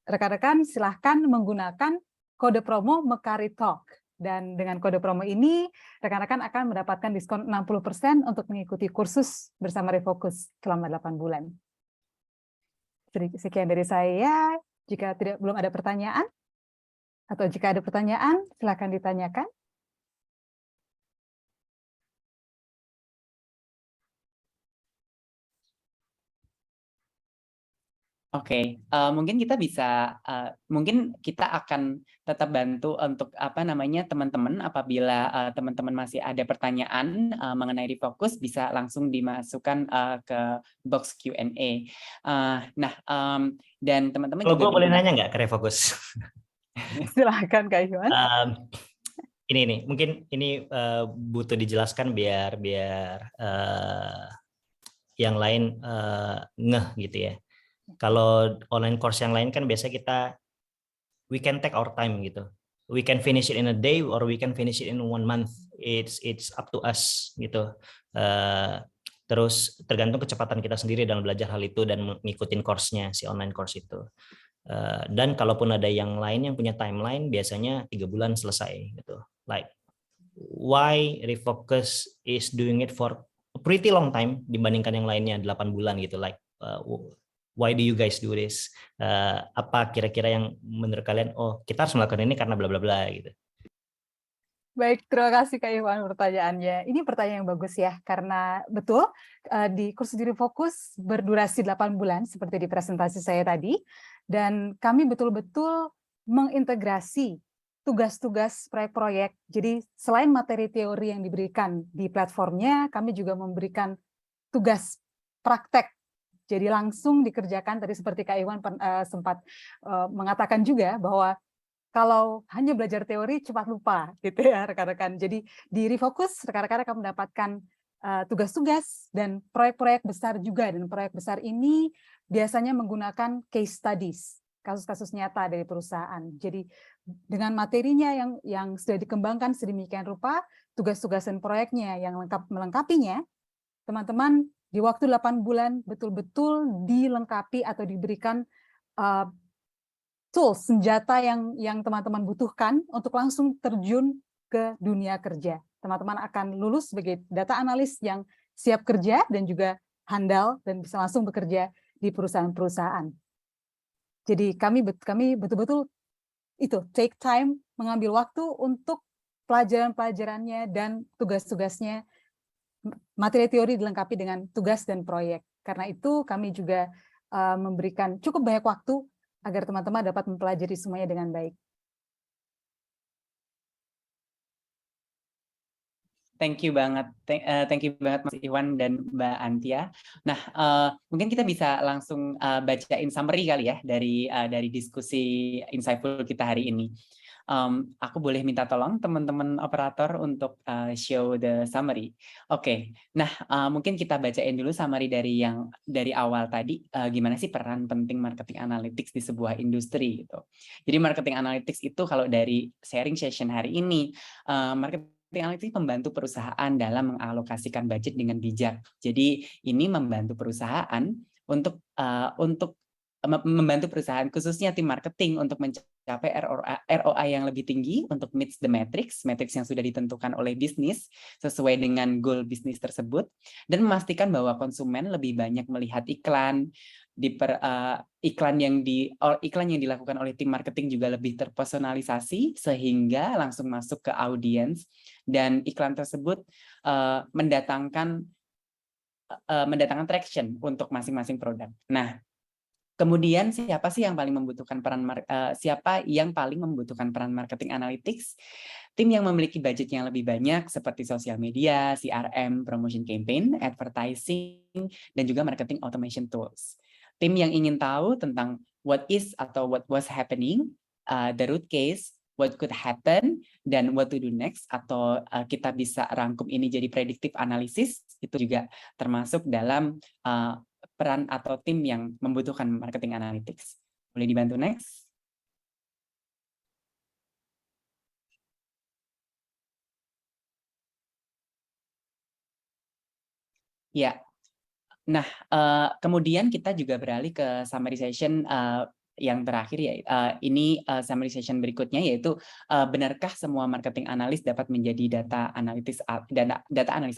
Rekan-rekan silahkan menggunakan kode promo Mekari Talk. Dan dengan kode promo ini, rekan-rekan akan mendapatkan diskon 60% untuk mengikuti kursus bersama Refocus selama 8 bulan. Sekian dari saya. Jika belum ada pertanyaan, atau jika ada pertanyaan, silakan ditanyakan. Oke, mungkin kita bisa, mungkin kita akan tetap bantu untuk teman-teman apabila teman-teman masih ada pertanyaan mengenai Refocus, bisa langsung dimasukkan ke box Q&A. Dan teman-teman Kalau juga gue boleh nanya nggak ke Refocus? Silakan Kak Iwan. Ini mungkin ini butuh dijelaskan biar yang lain ngeh gitu ya. Kalau online course yang lain kan biasa we can take our time gitu. We can finish it in a day or we can finish it in 1 month. It's up to us gitu. Terus tergantung kecepatan kita sendiri dalam belajar hal itu dan ngikutin course-nya, si online course itu. Dan kalaupun ada yang lain yang punya timeline, biasanya 3 bulan selesai gitu. Like why Refocus is doing it for a pretty long time dibandingkan yang lainnya 8 bulan gitu. Like why do you guys do this? Apa kira-kira yang menurut kalian, oh kita harus melakukan ini karena bla bla bla gitu. Baik, terima kasih Kak Iwan pertanyaannya. Ini pertanyaan yang bagus ya, karena betul di kursus diri fokus berdurasi 8 bulan seperti di presentasi saya tadi, dan kami betul-betul mengintegrasi tugas-tugas proyek-proyek. Jadi selain materi teori yang diberikan di platformnya, kami juga memberikan tugas praktek. Jadi langsung dikerjakan, tadi seperti Kak Iwan sempat mengatakan juga bahwa kalau hanya belajar teori cepat lupa gitu ya rekan-rekan. Jadi di Refocus rekan-rekan akan mendapatkan tugas-tugas dan proyek-proyek besar juga, dan proyek besar ini biasanya menggunakan case studies, kasus-kasus nyata dari perusahaan. Jadi dengan materinya yang sudah dikembangkan sedemikian rupa, tugas-tugas dan proyeknya yang melengkapinya, teman-teman di waktu 8 bulan betul-betul dilengkapi atau diberikan tools, senjata yang teman-teman butuhkan untuk langsung terjun ke dunia kerja. Teman-teman akan lulus sebagai data analis yang siap kerja dan juga handal dan bisa langsung bekerja di perusahaan-perusahaan. Jadi kami betul-betul itu take time, mengambil waktu untuk pelajaran-pelajarannya dan tugas-tugasnya. Materi teori dilengkapi dengan tugas dan proyek. Karena itu kami juga memberikan cukup banyak waktu agar teman-teman dapat mempelajari semuanya dengan baik. Thank you banget Mas Iwan dan Mbak Antia. Nah, mungkin kita bisa langsung bacain summary kali ya dari diskusi insightful kita hari ini. Aku boleh minta tolong teman-teman operator untuk show the summary. Oke. Nah, mungkin kita bacain dulu summary dari awal tadi, gimana sih peran penting marketing analytics di sebuah industri gitu. Jadi marketing analytics itu kalau dari sharing session hari ini, marketing analytics membantu perusahaan dalam mengalokasikan budget dengan bijak. Jadi ini membantu perusahaan untuk membantu perusahaan khususnya tim marketing untuk mencapai ROI yang lebih tinggi untuk meet the matrix yang sudah ditentukan oleh bisnis sesuai dengan goal bisnis tersebut, dan memastikan bahwa konsumen lebih banyak melihat iklan iklan yang dilakukan oleh tim marketing juga lebih terpersonalisasi sehingga langsung masuk ke audiens, dan iklan tersebut mendatangkan traction untuk masing-masing produk. Nah, kemudian siapa yang paling membutuhkan peran marketing analytics? Tim yang memiliki budget yang lebih banyak seperti sosial media, CRM, promotion campaign, advertising, dan juga marketing automation tools. Tim yang ingin tahu tentang what is atau what was happening, the root case, what could happen, dan what to do next, atau kita bisa rangkum ini jadi predictive analysis, itu juga termasuk dalam peran atau tim yang membutuhkan marketing analytics. Boleh dibantu next? Ya. Nah, kemudian kita juga beralih ke summarization yang terakhir ya. Ini summarization berikutnya, yaitu benarkah semua marketing analis dapat menjadi data analis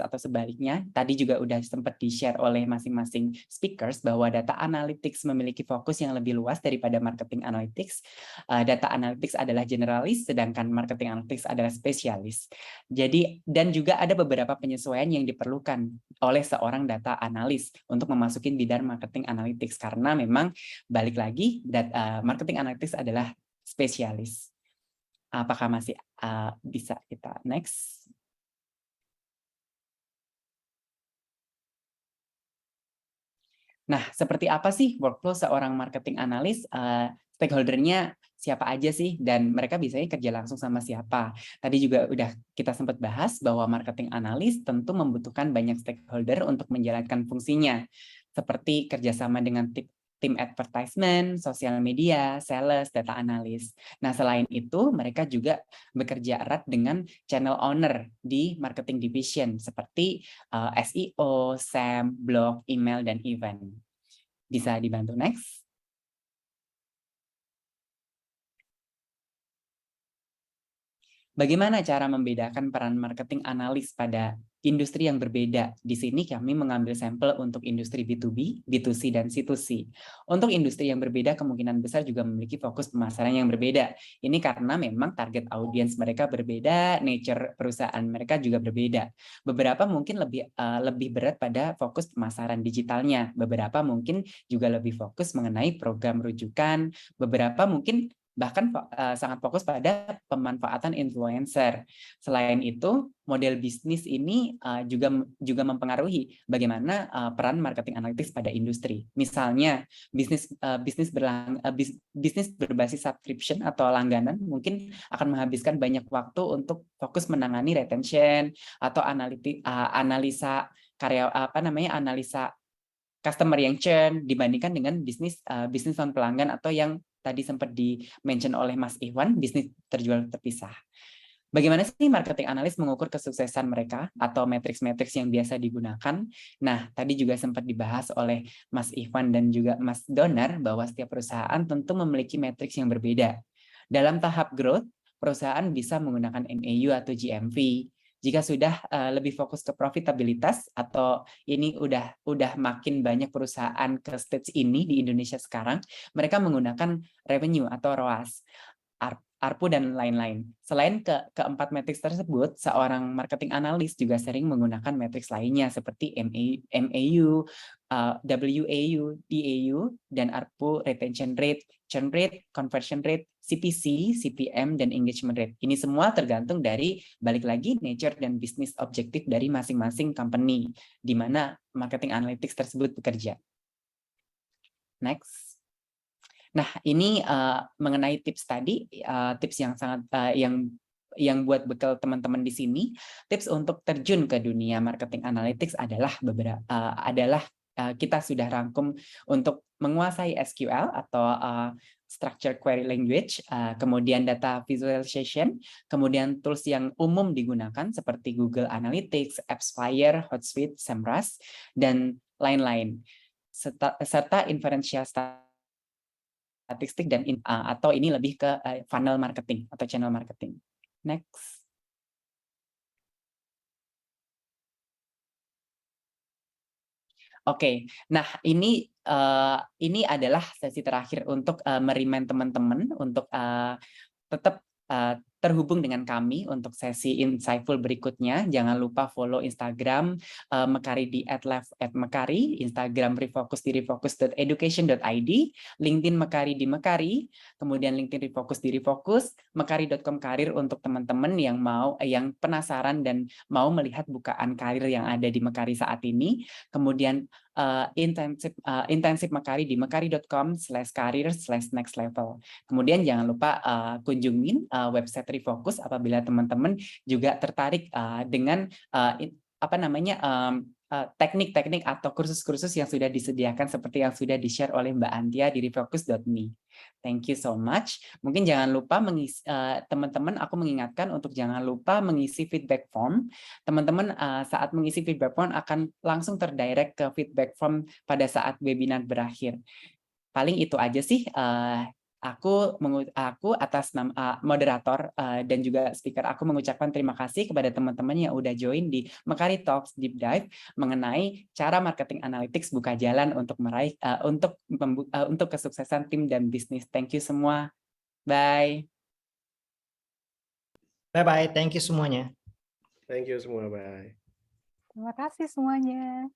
atau sebaliknya? Tadi juga udah sempat di-share oleh masing-masing speakers bahwa data analytics memiliki fokus yang lebih luas daripada marketing analytics. Data analytics adalah generalis, sedangkan marketing analytics adalah spesialis. Jadi, dan juga ada beberapa penyesuaian yang diperlukan oleh seorang data analis untuk memasuki bidang marketing analytics, karena memang balik lagi marketing analytics adalah spesialis. Apakah masih bisa kita next? Nah, seperti apa sih workflow seorang marketing analis? Stakeholder-nya siapa aja sih? Dan mereka biasanya kerja langsung sama siapa? Tadi juga udah kita sempat bahas bahwa marketing analis tentu membutuhkan banyak stakeholder untuk menjalankan fungsinya, seperti kerjasama dengan tim advertisement, sosial media, sales, data analis. Nah, selain itu, mereka juga bekerja erat dengan channel owner di marketing division, seperti SEO, SEM, blog, email, dan event. Bisa dibantu next? Bagaimana cara membedakan peran marketing analis pada industri yang berbeda? Di sini kami mengambil sampel untuk industri B2B, B2C, dan C2C. Untuk industri yang berbeda, kemungkinan besar juga memiliki fokus pemasaran yang berbeda. Ini karena memang target audiens mereka berbeda, nature perusahaan mereka juga berbeda. Beberapa mungkin lebih berat pada fokus pemasaran digitalnya. Beberapa mungkin juga lebih fokus mengenai program rujukan. Beberapa mungkin bahkan sangat fokus pada pemanfaatan influencer. Selain itu, model bisnis ini juga mempengaruhi bagaimana peran marketing analytics pada industri. Misalnya, bisnis berbasis subscription atau langganan mungkin akan menghabiskan banyak waktu untuk fokus menangani retention atau analisa analisa customer yang churn dibandingkan dengan bisnis non pelanggan atau yang tadi sempat di-mention oleh Mas Iwan, bisnis terjual terpisah. Bagaimana sih marketing analis mengukur kesuksesan mereka atau matriks-matriks yang biasa digunakan? Nah, tadi juga sempat dibahas oleh Mas Iwan dan juga Mas Donar bahwa setiap perusahaan tentu memiliki matriks yang berbeda. Dalam tahap growth, perusahaan bisa menggunakan MAU atau GMV. Jika sudah lebih fokus ke profitabilitas atau ini udah makin banyak perusahaan ke stage ini di Indonesia sekarang, mereka menggunakan revenue atau ROAS, ARPU, dan lain-lain. Selain keempat matriks tersebut, seorang marketing analis juga sering menggunakan matriks lainnya seperti MAU, WAU, DAU, dan ARPU, retention rate, churn rate, conversion rate, CPC, CPM, dan engagement rate. Ini semua tergantung dari, balik lagi, nature dan business objektif dari masing-masing company, di mana marketing analytics tersebut bekerja. Next. Nah, ini mengenai tips tadi, tips yang sangat yang buat bekal teman-teman di sini. Tips untuk terjun ke dunia marketing analytics adalah kita sudah rangkum untuk menguasai SQL atau Structured Query Language, kemudian data visualization, kemudian tools yang umum digunakan seperti Google Analytics, AppsFlyer, Hootsuite, Semrush, dan lain-lain, serta inferential statistik dan atau ini lebih ke funnel marketing atau channel marketing. Next. Oke, nah ini adalah sesi terakhir untuk merimain teman-teman untuk tetap terhubung dengan kami untuk sesi insightful berikutnya. Jangan lupa follow Instagram Mekari di @live@mekari, Instagram Refocus di refocus.education.id, LinkedIn Mekari di Mekari, kemudian LinkedIn Refocus di Refocus, mekari.com karir untuk teman-teman yang penasaran dan mau melihat bukaan karir yang ada di Mekari saat ini. Kemudian intensif Mekari di mekari.com/karir/next level. Kemudian jangan lupa kunjungin website Refocus apabila teman-teman juga tertarik dengan teknik-teknik atau kursus-kursus yang sudah disediakan seperti yang sudah di-share oleh Mbak Antia di refocus.me. Thank you so much. Mungkin jangan lupa teman-teman, aku mengingatkan untuk jangan lupa mengisi feedback form. Teman-teman saat mengisi feedback form akan langsung terdirect ke feedback form pada saat webinar berakhir. Paling itu aja sih. Aku atas nama moderator dan juga speaker, aku mengucapkan terima kasih kepada teman-teman yang udah join di Mekari Talks Deep Dive mengenai cara marketing analytics buka jalan untuk meraih untuk kesuksesan tim dan bisnis. Thank you semua. Bye. Bye-bye, thank you semuanya. Thank you semua, bye. Terima kasih semuanya.